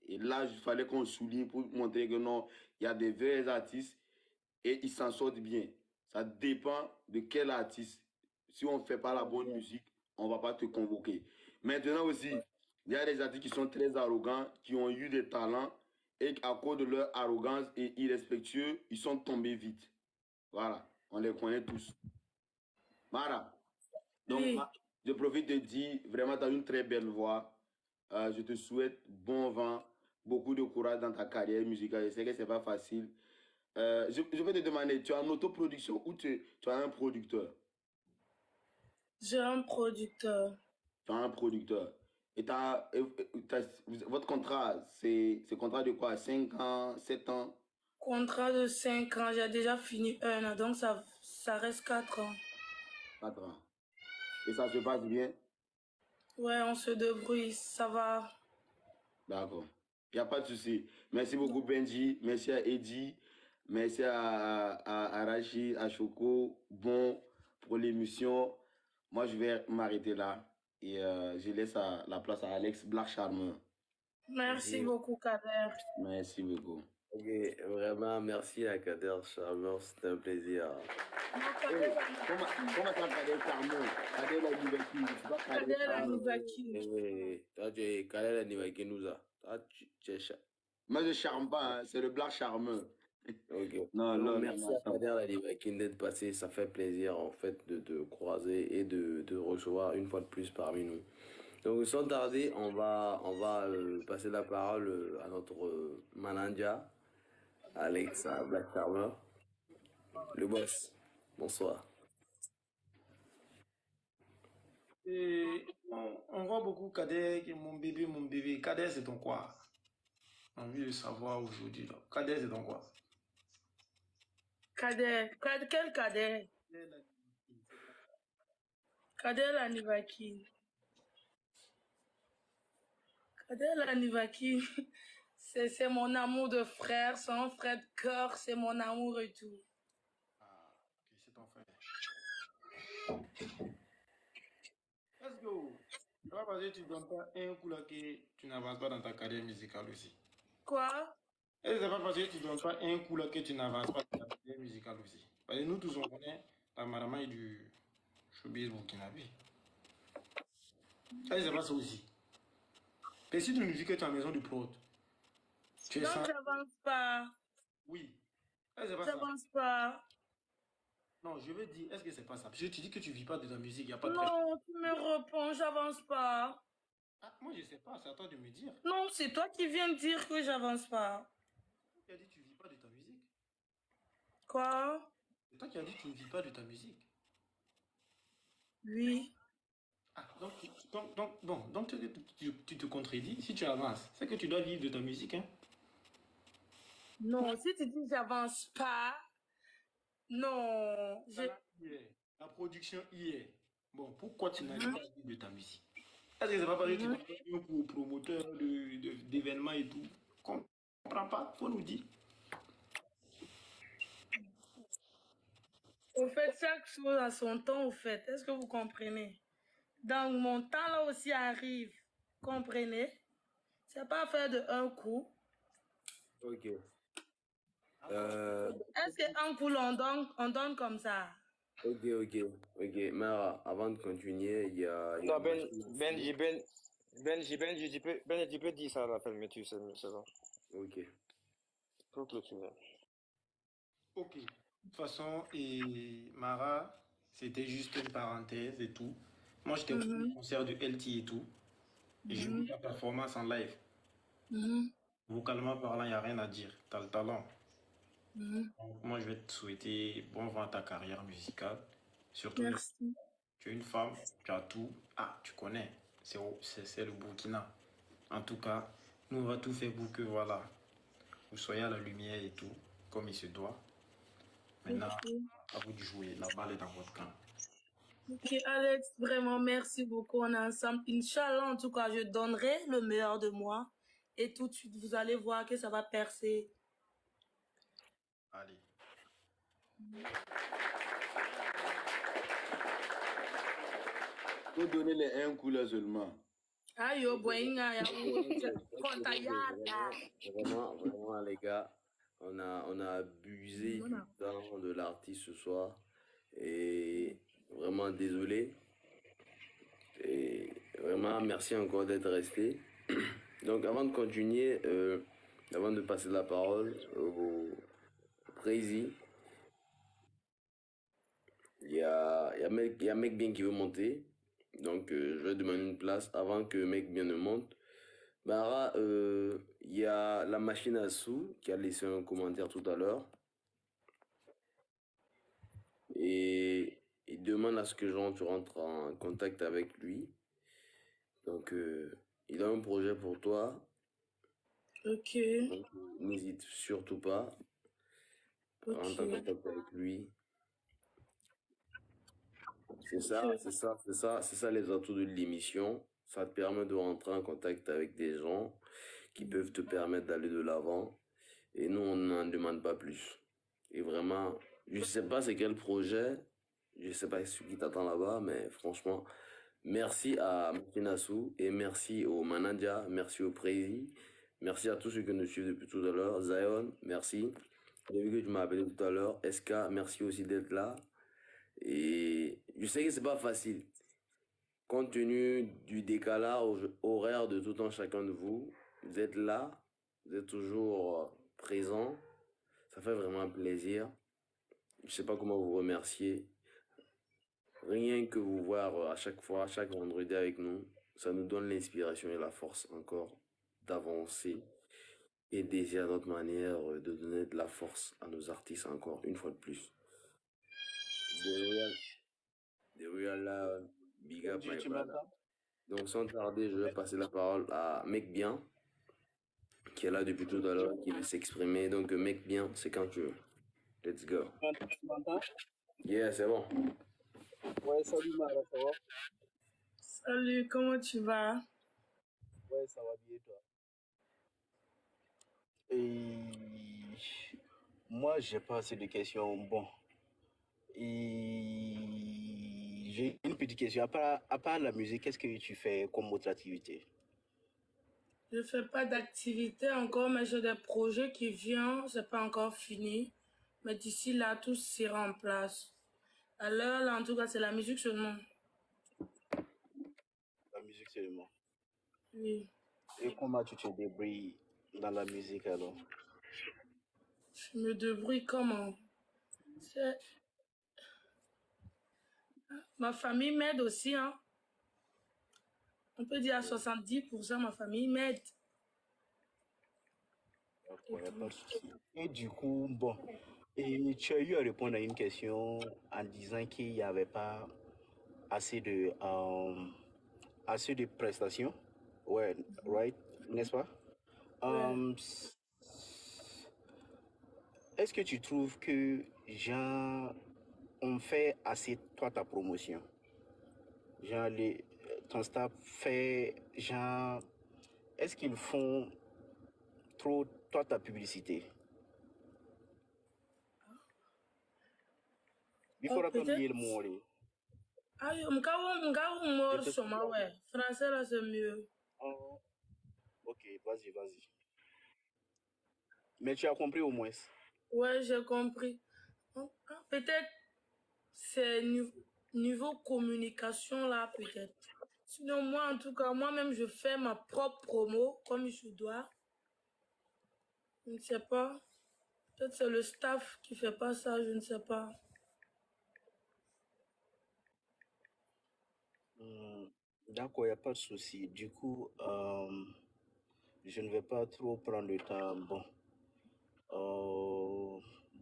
Et là, il fallait qu'on souligne pour montrer que non, il y a des vrais artistes et ils s'en sortent bien. Ça dépend de quel artiste. Si on ne fait pas la bonne musique, on ne va pas te convoquer. Maintenant aussi, il y a des artistes qui sont très arrogants, qui ont eu des talents et à cause de leur arrogance et irrespectueux, ils sont tombés vite. Voilà. On les connaît tous. Mara, donc Oui. je profite de dire, vraiment, tu as une très belle voix. Je te souhaite bon vent, beaucoup de courage dans ta carrière musicale. Je sais que ce n'est pas facile. Je vais te demander, tu as une autoproduction ou tu as un producteur? J'ai un producteur. Tu as un producteur. Et votre contrat, c'est contrat de quoi? 5 ans, 7 ans? Contrat de 5 ans, j'ai déjà fini 1 an, donc ça reste 4 ans. 4 ans. Et ça se passe bien? Ouais, on se débrouille, ça va. D'accord. Il n'y a pas de souci. Merci beaucoup, Benji. Merci à Eddie. Merci à Rachid, à Choco. Bon pour l'émission. Moi, je vais m'arrêter là. Et je laisse la place à Alex Black Charmeur. Merci Ok. beaucoup, Kader. Merci beaucoup. Ok, vraiment, merci à Kader Charmeur, c'était un plaisir. Comment ça, Kader Charmeur? Kader la Nivaki. C'est pas Kader Kader la Charmeur. Nivaki. Toi, tu es Kader la Nivaki Nouza. Toi, tu es Moi, je ne charme pas, hein. C'est le Black Charmeur. Ok. Non, Donc, non, merci non, à Kader la Nivaki d'être passé. Ça fait plaisir, en fait, de te croiser et de recevoir une fois de plus parmi nous. Donc, sans tarder, on va passer la parole à notre manager, Alex Black Charmer, le boss. Bonsoir. Et on voit beaucoup Kader, qui est mon bébé, mon bébé. Kader, c'est ton quoi? J'ai envie de savoir aujourd'hui. Kader, c'est ton quoi? Kader. Quel Kader? Kader la Nivaki. Kader la Nivaki. C'est mon amour de frère, c'est un frère de cœur, c'est mon amour et tout. Ok, c'est ton frère. Let's go. Ça va parce que tu ne donnes pas un coup là que tu n'avances pas dans ta carrière musicale aussi. Quoi? Et c'est pas parce que tu ne donnes pas un coup là que tu n'avances pas dans ta carrière musicale aussi. Parce que nous tous on connaît la maramaille du showbiz burkinabé. Et c'est pas ça aussi. Et si tu nous dis que tu es en maison de prod, tu es Non, sans... j'avance pas. Oui. Et c'est pas ça. J'avance pas. Non, je veux dire, est-ce que c'est pas ça? Parce que tu dis que tu vis pas de ta musique, il n'y a pas de... Non, tu me réponds, j'avance pas. Ah, moi je sais pas, c'est à toi de me dire. Non, c'est toi qui viens de dire que j'avance pas. Tu as dit que tu vis pas de ta musique. Quoi? C'est toi qui as dit que tu ne vis pas de ta musique. Oui. Ah, donc tu te contredis. Si tu avances, c'est que tu dois vivre de ta musique, hein? Non, si tu dis j'avance pas, non. La production hier. Bon, pourquoi tu n'as pas vivre de ta musique? Est-ce que c'est pas parce que tu n'as pas vu pour promoteur d'événements et tout? On ne comprend pas, faut nous dire. Au fait, chaque chose a son temps, au fait. Est-ce que vous comprenez? Donc, mon temps là aussi arrive. Comprenez? C'est pas faire de un coup. Ok. Est-ce qu'un coup, on donne comme ça? Ok. Mara, avant de continuer, il y a Non, une machine. Benji, tu peux dire ça à la fin, mais tu sais, c'est bon. Ok. Pour clôturer. Ok. De toute façon, et Mara, c'était juste une parenthèse et tout. Moi, j'étais au concert de LT et tout. Et j'ai vu ta performance en live. Vocalement parlant, il n'y a rien à dire. Tu as le talent. Donc, moi, je vais te souhaiter bon vent à ta carrière musicale. Surtout, Merci. tu es une femme, tu as tout. Ah, tu connais. C'est le Burkina. En tout cas, nous, on va tout faire pour que, voilà, vous soyez à la lumière et tout, comme il se doit. Maintenant, à vous de jouer. La balle est dans votre camp. Ok, Alex, vraiment, merci beaucoup. On est ensemble. Inch'Allah, en tout cas, je donnerai le meilleur de moi. Et tout de suite, vous allez voir que ça va percer. Allez. Faut donner les un coup là seulement. Aïe, oh, boinga, Vraiment, les gars, on a abusé du temps de l'artiste ce soir. Et vraiment désolé. Et vraiment, merci encore d'être resté. Donc, avant de continuer, avant de passer la parole au Prési, il y a Mec Bien qui veut monter. Donc, je vais demander une place avant que Mec Bien ne monte. Mara, il y a la machine à sous qui a laissé un commentaire tout à l'heure. Et il demande à ce que Jean, tu rentres en contact avec lui. Donc, il a un projet pour toi. Ok. Donc, n'hésite surtout pas. Rentre en contact avec lui. C'est ça les atouts de l'émission. Ça te permet de rentrer en contact avec des gens qui peuvent te permettre d'aller de l'avant. Et nous, on n'en demande pas plus. Et vraiment, je sais pas c'est quel projet, je sais pas ce qui t'attend là-bas, mais franchement, merci à Mokinasu et merci au Manadia, merci au Prési, merci à tous ceux qui nous suivent depuis tout à l'heure. Zion, merci. J'ai vu que tu m'as appelé tout à l'heure. SK, merci aussi d'être là. Et je sais que c'est pas facile. Compte tenu du décalage horaire de tout un chacun de vous, vous êtes là, vous êtes toujours présent. Ça fait vraiment plaisir. Je sais pas comment vous remercier. Rien que vous voir à chaque fois, chaque vendredi avec nous, ça nous donne l'inspiration et la force encore d'avancer et d'essayer à notre manière de donner de la force à nos artistes encore une fois de plus. The Real, big up my Tu brother. m'entends? Donc sans tarder, je vais passer la parole à Mec Bien, qui est là depuis tout à l'heure, qui veut s'exprimer. Donc Mec Bien, c'est quand tu veux. Let's go. Tu m'entends? Yeah, c'est bon. Ouais, salut Mara, ça va? Salut, comment tu vas? Ouais, ça va bien, toi. Et moi, j'ai pas assez de questions. Bon, et j'ai une petite question. À part la musique, qu'est-ce que tu fais comme autre activité? Je fais pas d'activité encore, mais j'ai des projets qui viennent. C'est pas encore fini. Mais d'ici là, tout sera en place. À l'heure, là, en tout cas, c'est la musique seulement. La musique seulement. Oui. Et comment tu te débrouilles dans la musique alors? Je me débrouille comment? C'est- Ma famille m'aide aussi, hein. On peut dire à 70%, ma famille m'aide. D'accord, y a pas de souci. Et du coup, bon, et tu as eu à répondre à une question en disant qu'il n'y avait pas assez de prestations. Ouais, right, n'est-ce pas? Ouais. Est-ce que tu trouves que genre on fait assez toi ta promotion? Genre ton staff fait genre est-ce qu'ils font trop toi ta publicité? Il Oh, faudra pas peut-être. oublier le mot. Ah, m'gawo mort sur ma ouais. Français, là, c'est mieux. Oh, ok, vas-y. Mais tu as compris au moins. Ouais, j'ai compris. Peut-être c'est niveau communication là, peut-être. Sinon, moi, en tout cas, moi-même, je fais ma propre promo comme je dois. Je ne sais pas. Peut-être c'est le staff qui fait pas ça, je ne sais pas. D'accord, il n'y a pas de souci. Du coup, je ne vais pas trop prendre le temps.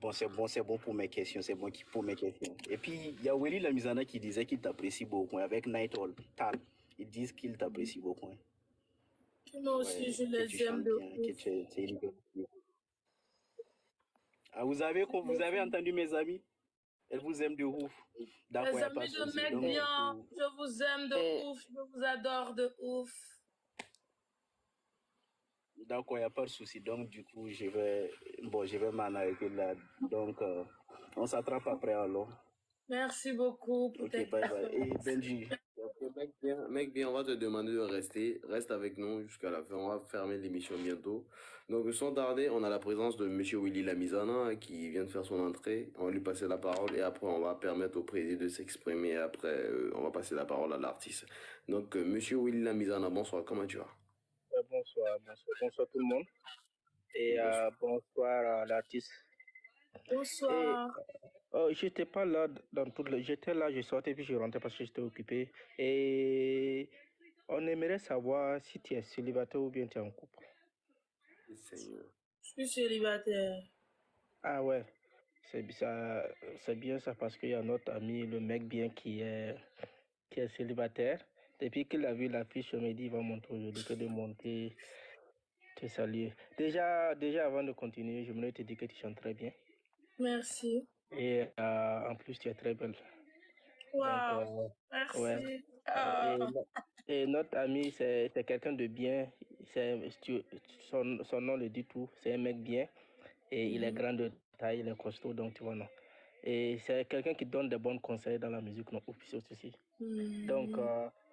Bon, c'est bon pour mes questions, c'est bon pour mes questions. Et puis, il y a Willy Lamizana qui disait qu'il t'apprécie beaucoup avec Night Hall, Tal. Ils disent qu'ils t'apprécient beaucoup. Moi aussi, Ouais, je que les tu aime chantes de bien, que ouf. tu es une belle fille. Ah, vous avez entendu mes amis? Elles vous aiment de ouf. D'accord, il Les n'y a pas amis de de souci. Mec Donc, Bien, je vous aime de ouf, je vous adore de ouf. d'accord, il n'y a pas de souci. Donc, du coup, je vais m'en arrêter là. Donc, on s'attrape après alors. Merci beaucoup pour tes Ok, bye bye. Et questions. Benji, Ok, mec bien, on va te demander de rester. Reste avec nous jusqu'à la fin. On va fermer l'émission bientôt. Donc, sans tarder, on a la présence de Monsieur Willy Lamizana qui vient de faire son entrée. On va lui passer la parole et après, on va permettre au président de s'exprimer. Après, on va passer la parole à l'artiste. Donc, Monsieur Willy Lamizana, bonsoir. Comment tu vas? Bonsoir tout le monde. Et bonsoir à l'artiste. Bonsoir. J'étais pas là dans toute le... J'étais là, je sortais puis je rentrais parce que j'étais occupé. Et on aimerait savoir si tu es célibataire ou bien tu es en couple. Seigneur. Je suis célibataire. Ah ouais, c'est bien ça parce qu'il y a notre ami, le mec bien qui est célibataire. Depuis qu'il a vu l'affiche, il m'a dit il va monter aujourd'hui, que de monter, te saluer. Déjà avant de continuer, je voulais te dire que tu chantes très bien. Merci. Et en plus, tu es très belle. Waouh, Ouais. merci. Ah. Et notre ami, c'est quelqu'un de bien. Son nom le dit tout. C'est un mec bien. Et il est grand de taille, il est costaud, donc tu vois, non. Et c'est quelqu'un qui donne de bons conseils dans la musique, non, aussi. Donc,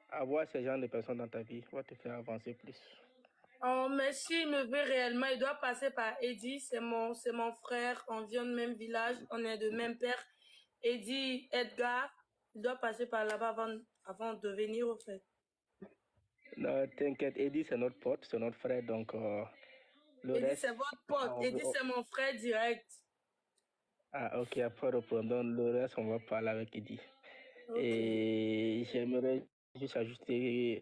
avoir ce genre de personnes dans ta vie va te faire avancer plus. Oh, mais s'il me veut réellement, il doit passer par Eddie, c'est mon frère, on vient du même village, on est de même père. Eddie, Edgar, il doit passer par là-bas avant de venir au fait. Non, t'inquiète, Eddie c'est notre pote, c'est notre frère, donc le Eddie reste... c'est votre pote, Eddie c'est mon frère direct. Ah ok, après le problème, donc le reste on va parler avec Eddie. Okay. Et j'aimerais juste ajouter,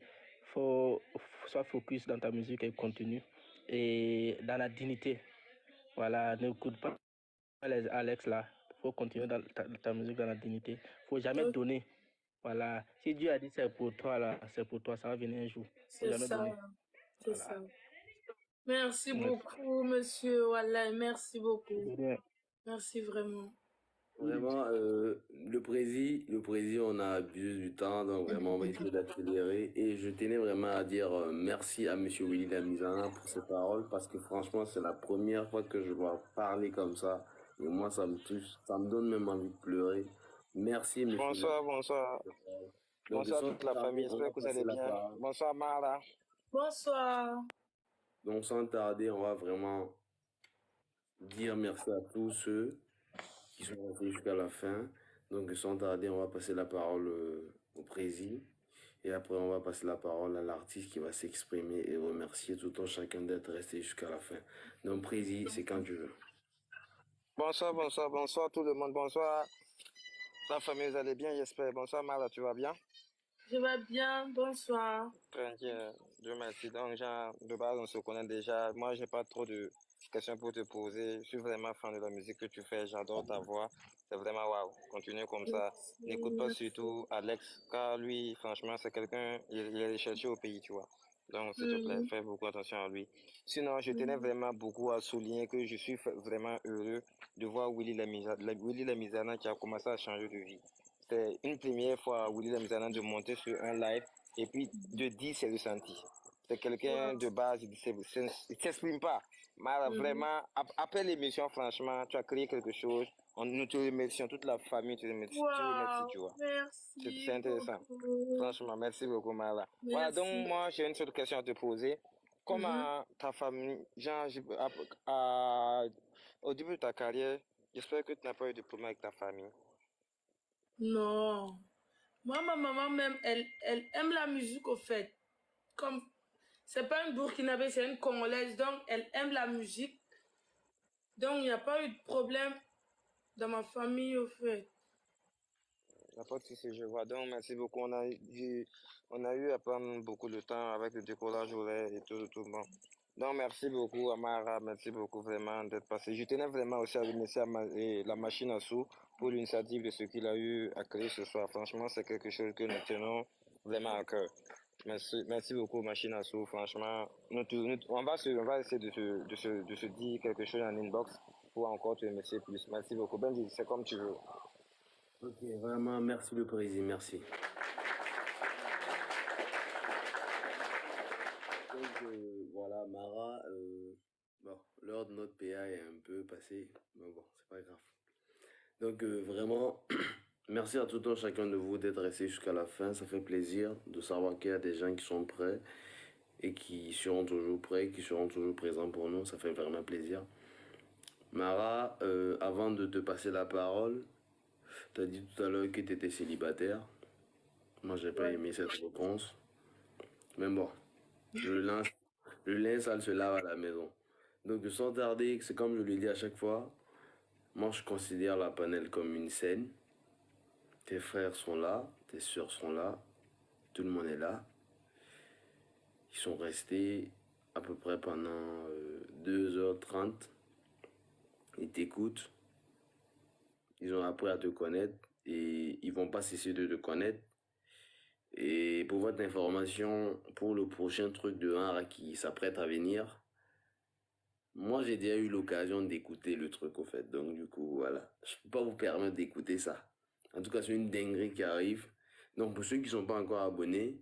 faut sois focus dans ta musique et continue. Et dans la dignité, voilà, n'écoute pas les Alex là, faut continuer dans ta musique dans la dignité. Faut jamais donner. Voilà, si Dieu a dit c'est pour toi là, c'est pour toi, ça va venir un jour. Faut C'est jamais ça, donner. c'est Voilà. ça. Merci beaucoup, monsieur Wallah, merci beaucoup. Merci vraiment. Vraiment, le président, on a abusé du temps, donc vraiment, on va essayer d'accélérer. Et je tenais vraiment à dire merci à monsieur Willy Lamizana pour ses paroles, parce que franchement, c'est la première fois que je vois parler comme ça. Et moi, ça me touche, ça me donne même envie de pleurer. Merci, monsieur. Bonsoir, bonsoir. Donc, Bonsoir toute la famille, j'espère que vous allez bien. Bonsoir Mara. Bonsoir. Donc sans tarder, on va vraiment dire merci à tous ceux qui sont restés jusqu'à la fin. Donc sans tarder, on va passer la parole au président. Et après, on va passer la parole à l'artiste qui va s'exprimer et remercier tout le temps chacun d'être resté jusqu'à la fin. Donc président, c'est quand tu veux. Bonsoir, bonsoir, bonsoir tout le monde. Bonsoir la famille, vous allez bien, j'espère. Bonsoir Mara, tu vas bien? Je vais bien, bonsoir. Tranquille, Dieu merci. Donc, genre, de base, on se connaît déjà. Moi, j'ai pas trop de questions pour te poser. Je suis vraiment fan de la musique que tu fais. J'adore ta voix. C'est vraiment waouh. Continue comme ça. N'écoute pas surtout Alex, car lui, franchement, c'est quelqu'un, il est recherché au pays, tu vois. Donc, s'il te plaît, fais beaucoup attention à lui. Sinon, je tenais vraiment beaucoup à souligner que je suis vraiment heureux de voir Willy Lamizana qui a commencé à changer de vie. C'est une première fois Willy Lamizana de monter sur un live et puis de dire ses ressentis. C'est quelqu'un de base, il ne s'exprime pas. Mais vraiment, après l'émission, franchement, tu as créé quelque chose. Nous te remercions, toute la famille te remercie, tu vois. Merci. C'est intéressant. Franchement, merci beaucoup, Mara. Voilà, donc moi, j'ai une seule question à te poser. Comment ta famille, genre, au début de ta carrière, j'espère que tu n'as pas eu de problème avec ta famille. Non. Moi, ma maman même, elle aime la musique au fait. Comme c'est pas une Burkinabé, c'est une Congolaise, donc elle aime la musique. Donc il n'y a pas eu de problème dans ma famille au fait. Il n'y a pas de souci, je vois. Donc merci beaucoup. On a eu à prendre beaucoup de temps avec le décollage horaire et tout. Bon. Donc merci beaucoup Amara, merci beaucoup vraiment d'être passé. Je tenais vraiment aussi à remercier la machine à sous pour l'initiative de ce qu'il a eu à créer ce soir. Franchement, c'est quelque chose que nous tenons vraiment à cœur. Merci beaucoup machine à sous. Franchement, on va essayer de se dire quelque chose en inbox pour encore te remercier plus. Merci beaucoup. Benji, c'est comme tu veux. Ok, vraiment, merci le président, merci. Donc voilà, Mara, bon, l'heure de notre PA est un peu passée, mais bon, c'est pas grave. Donc vraiment, merci à tout un chacun de vous d'être resté jusqu'à la fin. Ça fait plaisir de savoir qu'il y a des gens qui sont prêts et qui seront toujours prêts, qui seront toujours présents pour nous. Ça fait vraiment plaisir. Mara, avant de te passer la parole, tu as dit tout à l'heure que tu étais célibataire. Moi, j'ai pas aimé cette réponse. Mais bon, le linge, ça se lave à la maison. Donc, sans tarder, c'est comme je le dis à chaque fois, Moi, je considère la panel comme une scène. Tes frères sont là, tes sœurs sont là, tout le monde est là. Ils sont restés à peu près pendant 2h30. Ils t'écoutent. Ils ont appris à te connaître et ils vont pas cesser de te connaître. Et pour votre information, pour le prochain truc de Mara qui s'apprête à venir, moi j'ai déjà eu l'occasion d'écouter le truc au fait. Donc du coup, voilà. Je peux pas vous permettre d'écouter ça. En tout cas, c'est une dinguerie qui arrive. Donc pour ceux qui sont pas encore abonnés,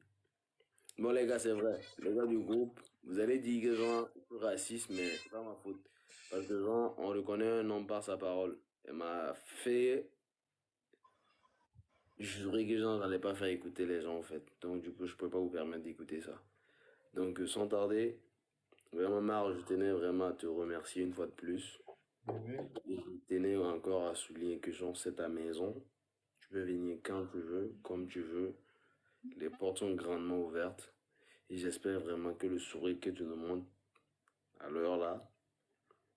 bon les gars, c'est vrai. Les gars du groupe, vous allez dire que genre raciste, mais c'est pas ma faute. Parce que genre, on reconnaît un homme par sa parole. Elle m'a fait je jurais que genre, j'allais pas faire écouter les gens en fait. Donc du coup, je peux pas vous permettre d'écouter ça. Donc sans tarder, vraiment Mar, je tenais vraiment à te remercier une fois de plus. Et je tenais encore à souligner que genre, c'est ta maison. Tu peux venir quand tu veux, comme tu veux. Les portes sont grandement ouvertes. Et j'espère vraiment que le sourire que tu nous montres à l'heure là,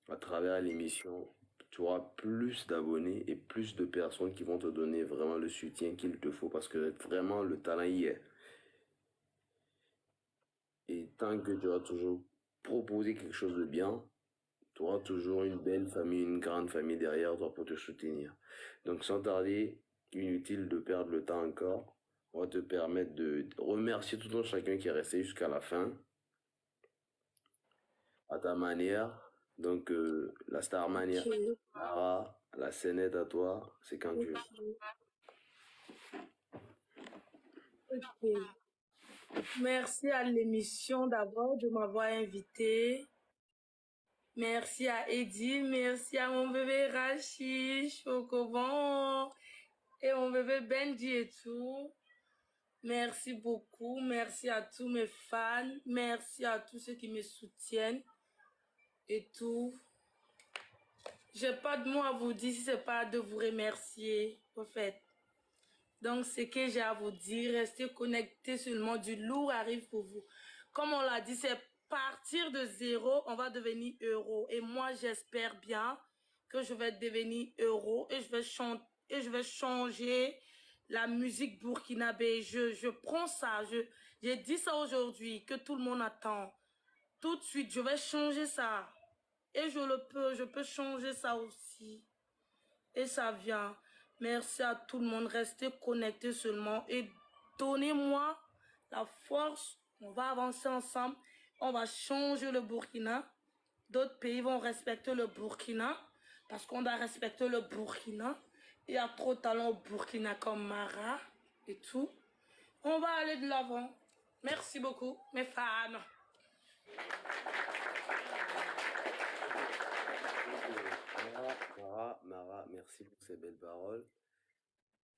à travers l'émission, tu auras plus d'abonnés et plus de personnes qui vont te donner vraiment le soutien qu'il te faut parce que vraiment le talent y est. Et tant que tu vas toujours proposer quelque chose de bien, tu auras toujours une belle famille, une grande famille derrière toi pour te soutenir. Donc sans tarder, inutile de perdre le temps encore. On va te permettre de remercier tout un chacun qui est resté jusqu'à la fin, à ta manière. Donc la star manière, Mara, la scène est à toi, c'est quand tu veux. Ok. Merci à l'émission d'abord de m'avoir invité. Merci à Eddie, merci à mon bébé Rachid, Chocobon et mon bébé Benji et tout. Merci beaucoup, merci à tous mes fans, merci à tous ceux qui me soutiennent et tout. J'ai pas de mots à vous dire si c'est pas de vous remercier, au fait. Donc, ce que j'ai à vous dire, restez connectés seulement, du lourd arrive pour vous. Comme on l'a dit, c'est partir de zéro, on va devenir euro. Et moi, j'espère bien que je vais devenir euro et je vais changer la musique burkinabé. Je prends ça, j'ai dit ça aujourd'hui, que tout le monde attend. Tout de suite, je vais changer ça. Et je peux changer ça aussi. Et ça vient. Merci à tout le monde. Restez connectés seulement et donnez-moi la force. On va avancer ensemble. On va changer le Burkina. D'autres pays vont respecter le Burkina parce qu'on doit respecter le Burkina. Il y a trop de talents au Burkina comme Mara et tout. On va aller de l'avant. Merci beaucoup, mes fans. Mara, merci pour ces belles paroles.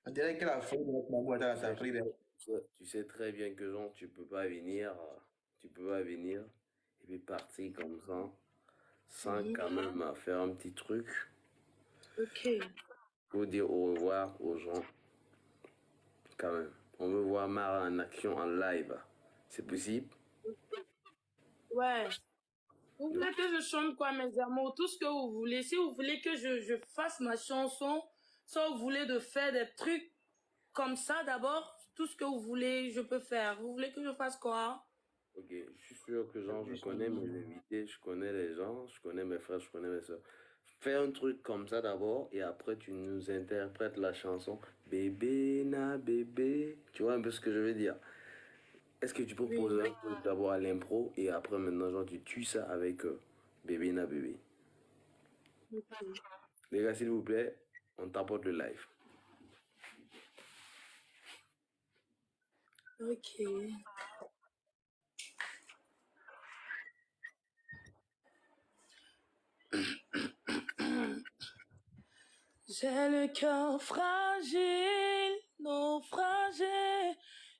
On dirait que la feuille de notre boîte à sa prise. Tu sais très bien que genre, tu peux pas venir et puis partir comme ça, sans quand même faire un petit truc. Ok. Pour dire au revoir aux gens. Quand même. On veut voir Mara en action, en live. C'est possible? Ouais. Vous voulez que je chante quoi, mes amours? Tout ce que vous voulez. Si vous voulez que je fasse ma chanson, soit vous voulez de faire des trucs comme ça d'abord, tout ce que vous voulez, je peux faire. Vous voulez que je fasse quoi? Ok, je suis sûr que genre, je connais mes invités, je connais les gens, je connais mes frères, je connais mes soeurs. Fais un truc comme ça d'abord et après tu nous interprètes la chanson Bébé na bébé. Tu vois un peu ce que je veux dire? Est-ce que tu peux poser un truc d'abord à l'impro et après maintenant genre tu tues ça avec Bébé na bébé. Les gars, s'il vous plaît, on tapote le live. Ok. J'ai le cœur fragile, naufragé,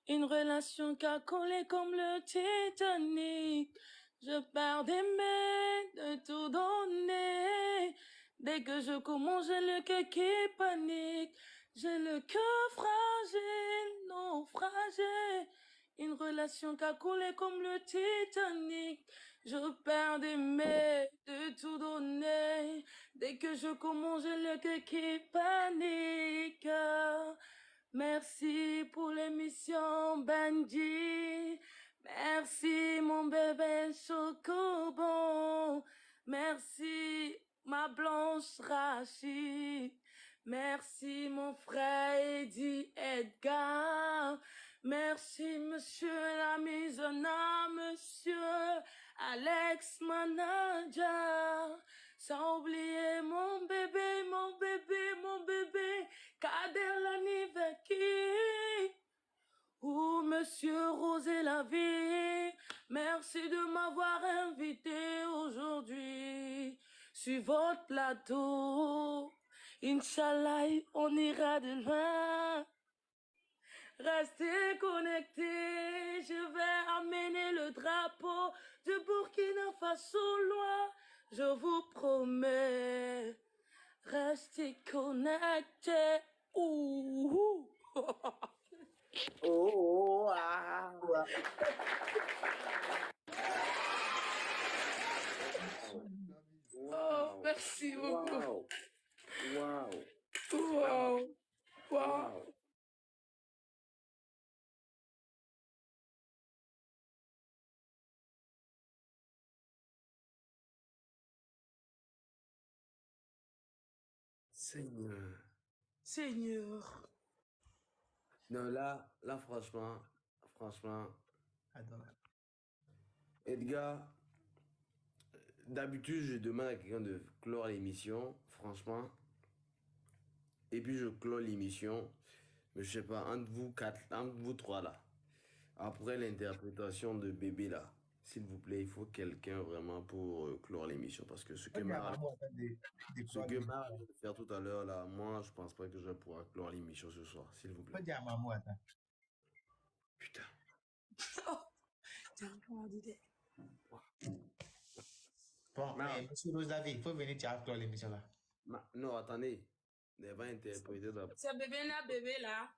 une relation qui a collé comme le Titanic. Je perds d'aimer, de tout donner. Dès que je commence, j'ai le cœur qui panique. J'ai le cœur fragile, naufragé, une relation qui a coulé comme le Titanic. Je perds d'aimer, de veux tout donner. Dès que je commence, j'ai le cœur qui panique. Merci pour l'émission Benji. Merci mon bébé Chocobon. Merci ma blanche Rachid. Merci mon frère Eddie Edgar. Merci monsieur la mise en âme, monsieur Alex Manager. Sans oublier mon bébé, mon bébé, mon bébé, Kader Laniveki. Ou monsieur Rosé la vie. Merci de m'avoir invité aujourd'hui sur votre plateau. Inch'Allah, on ira de loin. Restez connectés, je vais amener le drapeau de Burkina Faso loin, je vous promets. Restez connectés. Ouh. Oh, ah. Oh, merci beaucoup. Wow. Wow. Wow. Seigneur. Seigneur. Non, là, franchement, Edgar, d'habitude, je demande à quelqu'un de clore l'émission, franchement. Et puis, je clore l'émission. Mais je sais pas, entre vous quatre, entre vous trois là. Après l'interprétation de bébé là, s'il vous plaît, il faut quelqu'un vraiment pour clore l'émission. Parce que ce que Mara vient de faire tout à l'heure là, moi, je pense pas que je vais pouvoir clore l'émission ce soir, s'il vous plaît. Putain. Bon, monsieur Rosavi, il faut venir clore l'émission là. Non, attendez. Elle va interpréter d'abord. C'est bébé là, bébé là.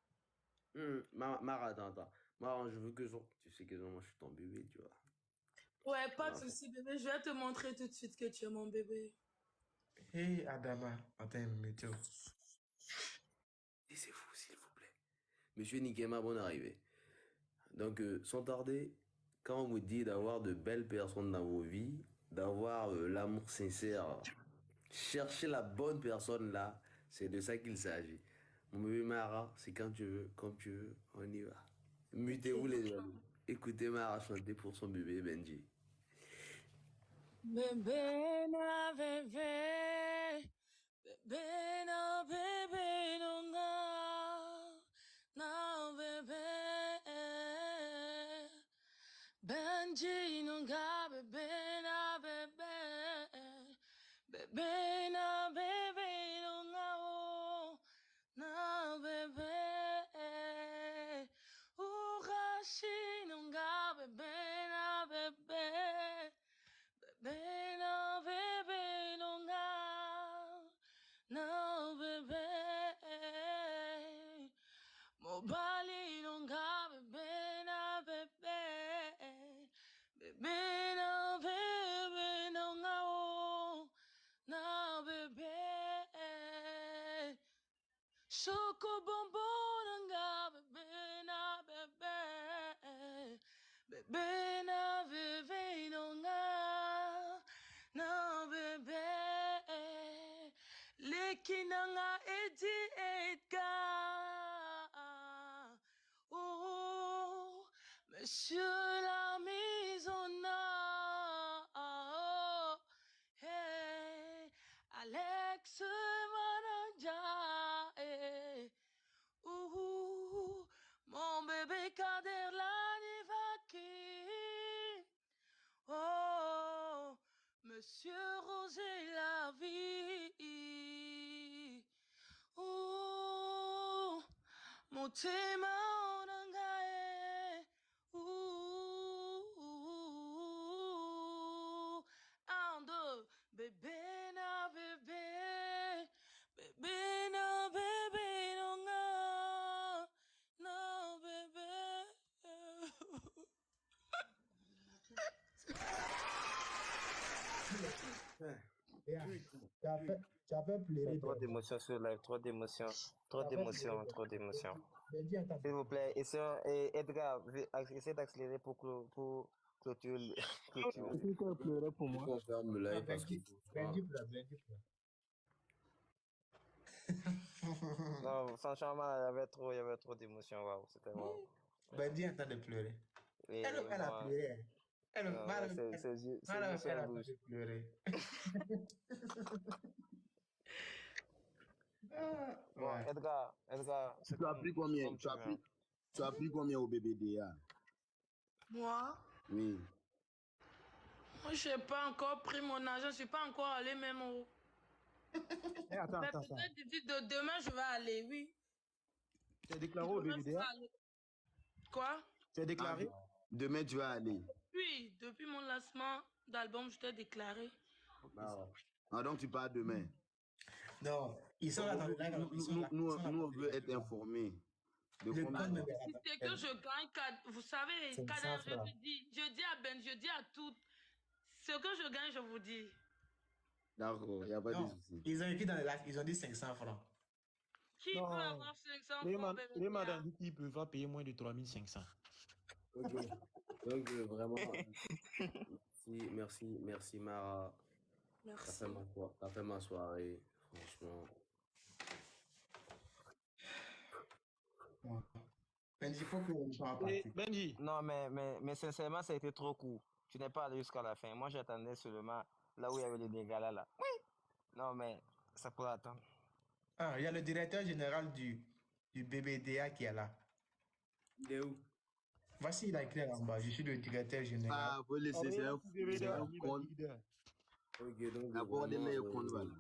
Mara, attends. Mara, je veux que tu sais que moi je suis ton bébé, tu vois. Ouais, pas de souci, bébé. Je vais te montrer tout de suite que tu es mon bébé. Hé, Adama, attends, météo. Laissez-vous, s'il vous plaît. Monsieur Nikema, bonne arrivée. Donc, sans tarder, quand on vous dit d'avoir de belles personnes dans vos vies, d'avoir l'amour sincère, chercher la bonne personne là, c'est de ça qu'il s'agit. Mon bébé Mara, c'est quand tu veux, comme tu veux, on y va. Mutez-vous les amis. Écoutez Mara chanter pour son bébé Benji. Bébé na bébé, bébé na bébé na bébé, Benji nunga bébé na bébé, bébé na bébé na bébé, Urashi nunga bébé na bébé. Bébé, non, bébé, non, non, bébé. Mobali, non, bébé, na, bébé. Bébé, non, bébé, non, non, bébé. Choco bonbon, non, bébé, na, bébé. Bébé, na, bébé, non, non, bébé. Lekinanga Eddie Edgar. Oh, monsieur la maison. Oh, hey, Alex Manager. Hey. Mon bébé Kader Lanivaki. Oh, monsieur Rosé la vie. Oh, mon thème en anglais. Un, deux, bébé na bébé. Bébé na bébé non bébé. Yeah. Tu as fait pleurer Trop des d'émotions sur le live, trop d'émotions, trop Tu as fait d'émotions, pleurer trop d'émotions. Benji, attends. S'il vous plaît, Edgar, essayez d'accélérer pour clôturer. Est-ce que tu pleurer pour moi? On ferme le live parce que Benji pleure. Non, franchement, il y avait trop d'émotions, waouh, c'était waouh. Benji est en train de pleurer. Et Elle a moi, pleuré. non, ses yeux Elle a sont rouges. pleurer. Bon, Ouais. Edgar, c'est Tu as pris combien? comme tu veux. Tu as pris combien au BBDA? Moi, Oui. je n'ai pas encore pris mon argent, je ne suis pas encore allé même au... Attends. Mais peut-être d'ici de demain, je vais aller, oui. Tu as déclaré au Demain, je vais BBDA? aller. Quoi? Tu as déclaré? Demain, tu vas aller. Oui, depuis mon lancement d'album, je t'ai déclaré. Ah, donc tu pars demain. Non, ils sont là dans le live. Nous, on veut être informés. De combien? Si c'est que je gagne, vous savez, C'est Kader, 100 francs. je dis à Ben, je dis à toutes, ce que je gagne, je vous dis. D'accord, il n'y a pas de Non, souci. ils ont écrit dans le live, ils ont dit 500 francs. Qui peut avoir 500 francs, Ben? Les madames dit qu'ils ne peuvent pas payer moins de 3500. Ok. Donc, vraiment, merci Mara. Merci. T'as fait ma soirée, franchement. Benji, il faut que on soit parti. Benji. Non, mais sincèrement, ça a été trop court. Tu n'es pas allé jusqu'à la fin. Moi, j'attendais seulement là où il y avait les dégâts là. Oui. Non, mais ça pourrait attendre. Ah, il y a le directeur général du BBDA qui est là. Il est où? Voici, il a écrit en bas. Je suis le directeur général. Ah, faut laisser, c'est un compte. Ok, donc Abordez-les au compte, voilà.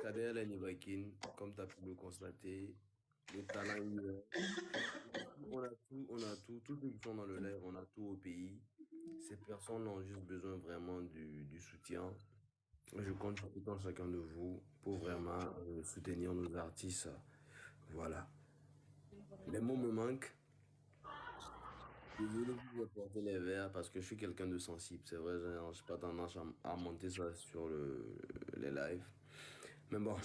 Kader Lenibakin, comme tu as pu le constater, le talent il est là. On a tout, tous ceux qui sont dans le live, on a tout au pays. Ces personnes ont juste besoin vraiment du soutien. Je compte sur tout un chacun de vous pour vraiment soutenir nos artistes. Voilà. Les mots me manquent. Désolé de vous apporter les verres parce que je suis quelqu'un de sensible. C'est vrai, je n'ai pas tendance à monter ça sur les lives. Mais bon.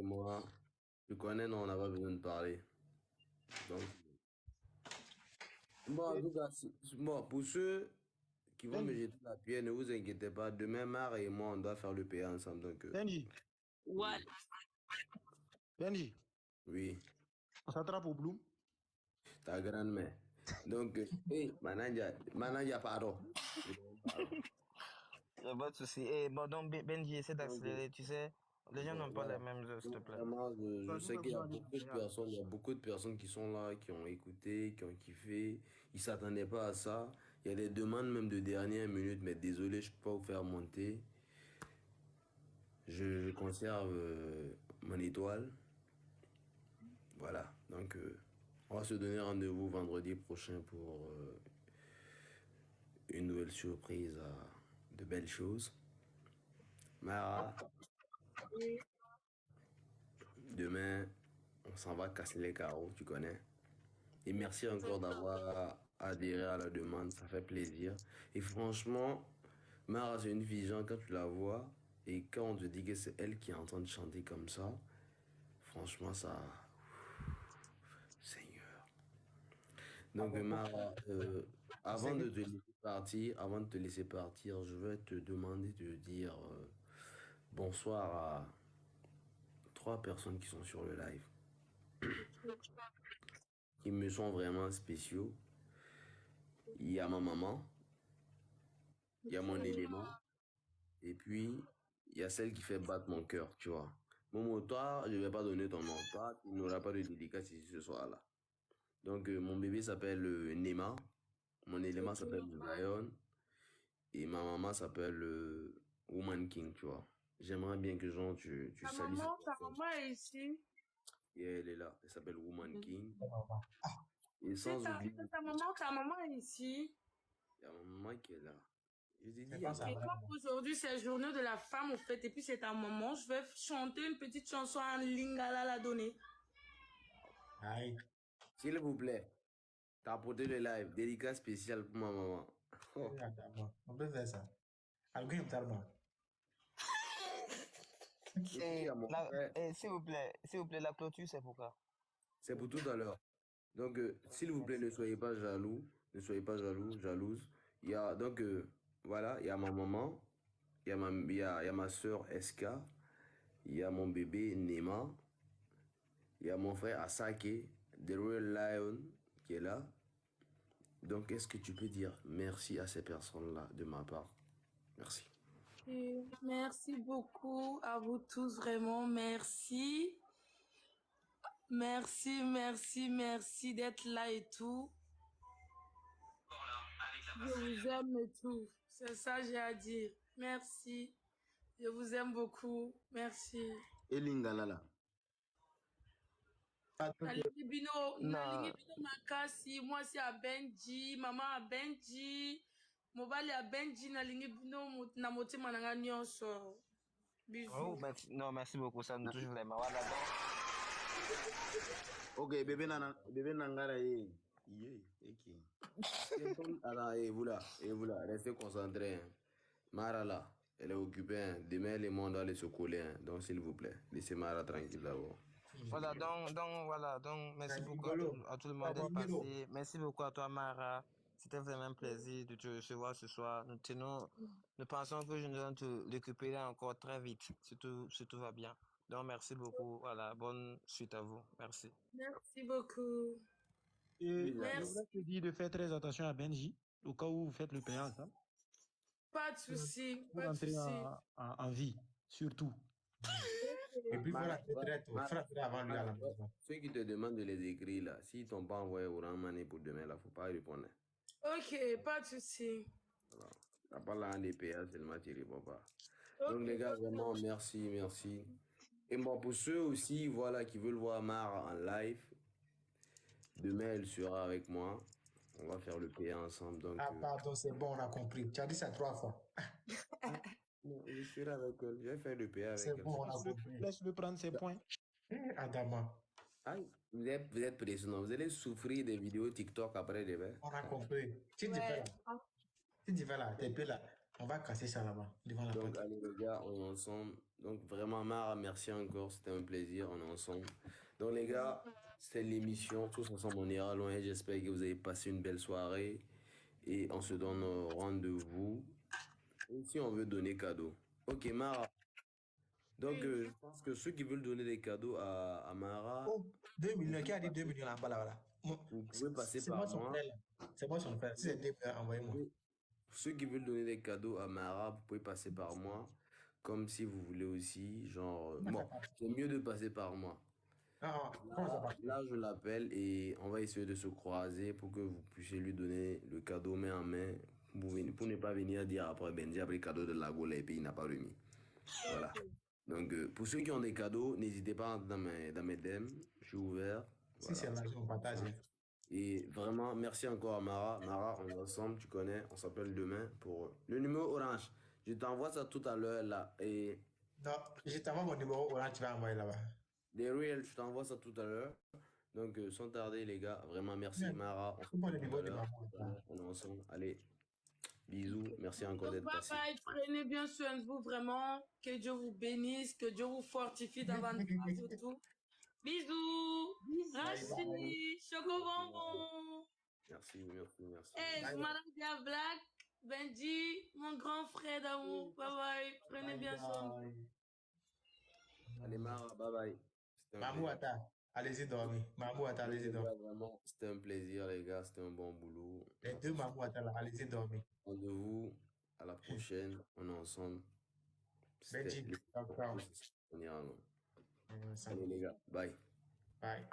Moi, tu connais, non, on n'a pas besoin de parler. Donc, bon, en tout cas, bon, pour ceux qui vont me jeter la pierre, ne vous inquiétez pas. Demain, Mara et moi, on doit faire le payer ensemble. Donc, Benji. Ouais. Benji. Oui. On s'attrape au Bloom. Ta grand-mère. Donc, Mananja, pardon. Il n'y a pas de souci. Bon, donc, Benji, essaie d'accélérer. Tu sais, les gens n'ont pas les mêmes œuvres, s'il te plaît. Vraiment, je sais qu'il y a beaucoup de personnes qui sont là, qui ont écouté, qui ont kiffé. Ils ne s'attendaient pas à ça. Il y a des demandes même de dernière minute, mais désolé, je ne peux pas vous faire monter. Je conserve mon étoile. Voilà, donc on va se donner rendez-vous vendredi prochain pour une nouvelle surprise, de belles choses. Mara, demain, on s'en va casser les carreaux, tu connais. Et merci encore d'avoir adhéré à la demande, ça fait plaisir. Et franchement, Mara, c'est une vision quand tu la vois et quand on te dit que c'est elle qui est en train de chanter comme ça, franchement, ça... Seigneur. Donc, Mara, avant de te laisser partir, je vais te demander de dire bonsoir à 3 personnes qui sont sur le live, qui me sont vraiment spéciaux. Il y a ma maman, il y a mon élément, et puis il y a celle qui fait battre mon cœur, tu vois. Momo, toi, je ne vais pas donner ton nom. Toi, tu n'auras pas de dédicace ici ce soir-là. Donc, mon bébé s'appelle Nema. Mon élément s'appelle Zion. Et ma maman s'appelle Woman King, tu vois. J'aimerais bien que genre, tu salues. Ta maman est ici. Et elle est là. Elle s'appelle Woman King. Et sans C'est oublier, ta maman est ici. il y a ma maman qui est là. Je t'ai dit, Et comme aujourd'hui, c'est journée de la femme, au fait, et puis c'est ta maman, je vais chanter une petite chanson en lingala la donner. S'il vous plaît. T'as apporté le live. Dédicace spécial pour ma maman. Oh. On peut faire ça. Alguém Talma. S'il vous plaît, la clôture, c'est pour quoi? C'est pour tout à l'heure. Donc, s'il vous plaît, ne soyez pas jaloux. Ne soyez pas jaloux, jalouse. Il y a, donc, voilà, il y a ma maman, il y a ma soeur Eska, il y a mon bébé Nema, il y a mon frère Asake, The Royal Lion, qui est là. Donc, est-ce que tu peux dire merci à ces personnes-là de ma part? Merci. Et merci beaucoup à vous tous, vraiment, merci. Merci d'être là et tout. Je vous aime et tout. C'est ça que j'ai à dire. Merci. Je vous aime beaucoup. Merci. Et Lingala là. Nalingi bino makasi, moi c'est à Benji, maman à Benji, mobali à Benji, nalingi bino na motema nanga nyonso. Bisous. Oh, non, merci beaucoup, ça me touche vraiment. Voilà, donc. Ok, bébé Nangara, Alors, et vous là, restez concentrés. Hein. Mara là, elle est occupée. Hein. Demain, les mondes doivent aller se coller. Hein. Donc, s'il vous plaît, laissez Mara tranquille d'abord. Voilà, donc, merci beaucoup à tout le monde d'être passé. Merci beaucoup à toi, Mara. C'était vraiment un plaisir de te recevoir ce soir. Nous pensons que je dois te récupérer encore très vite, si tout va bien. Donc, merci beaucoup. Voilà, bonne suite à vous. Merci. Merci beaucoup. Et je voudrais te dire de faire très attention à Benji, au cas où vous faites le payant ensemble. Pas de souci. Pour entrer en vie, surtout. Et puis voilà, frapper avant lui à la maison. Ceux qui te demandent de les écrire là, s'ils t'ont pas envoyé au Ramané pour demain, là, faut pas répondre. Ok, pas de souci. Voilà. T'as pas là des PA, seulement tu réponds pas. Donc les gars, vraiment, merci. Et bon, pour ceux aussi, voilà, qui veulent voir Mara en live, demain, elle sera avec moi. On va faire le PA ensemble. Donc, pardon, c'est bon, on a compris. Tu as dit ça 3 fois. Non, je serai avec elle. Je vais faire le PA avec elle. C'est bon, on a compris. Laisse-le prendre ses points. Adama. Aïe, vous êtes pressionnant. Vous allez souffrir des vidéos TikTok après demain. On a compris. Si tu fais là, t'es là. On va casser ça là-bas, devant la porte. Donc, allez, les gars, on est ensemble. Donc, vraiment, Mara, merci encore. C'était un plaisir. On est ensemble. Donc, les gars, c'est l'émission. Tous ensemble, on ira loin. J'espère que vous avez passé une belle soirée. Et on se donne rendez-vous. Et si on veut donner cadeau. Ok, Mara. Donc, je pense que ceux qui veulent donner des cadeaux à Mara. Oh, 2 millions. Qui a dit 2 millions là-bas, là? Vous pouvez passer par moi. C'est moi son frère. Si c'est 2 millions, envoyez-moi. Ceux qui veulent donner des cadeaux à Mara, vous pouvez passer par moi. Comme si vous voulez aussi, genre... Bon, c'est mieux de passer par moi. Là, je l'appelle et on va essayer de se croiser pour que vous puissiez lui donner le cadeau main en main pour ne pas venir dire après Benji a pris le cadeau de la Gaule et puis il n'a pas remis. Voilà. Donc, pour ceux qui ont des cadeaux, n'hésitez pas dans mes DM. Je suis ouvert. Si c'est l'argent, on partage. Et vraiment, merci encore à Mara. Mara, on est ensemble, tu connais. On s'appelle demain pour le numéro orange. Je t'envoie ça tout à l'heure là. Et... Non, je t'envoie mon numéro orange, tu vas envoyer là-bas. Des Real, je t'envoie ça tout à l'heure. Donc, sans tarder, les gars, vraiment merci Mara. On est ensemble. Allez, bisous. Merci encore d'être passé. Bye, prenez bien soin de vous, vraiment. Que Dieu vous bénisse, que Dieu vous fortifie dans votre vie, tout. Bisous. Merci. Choco bonbon. Merci. Hey, Madame Dia Black, Benji, mon grand frère d'amour. Bye bye. Prenez bien soin de vous. Allez, Mara, bye bye. Mamouata, allez-y dormir. Mamouata, allez-y dormir. Vraiment, c'était un plaisir, les gars. C'était un bon boulot. Les deux Mamouata, allez-y dormir. Rendez-vous à la prochaine. On est ensemble. Benji, On ira loin. Allez, les gars. Bye. Bye.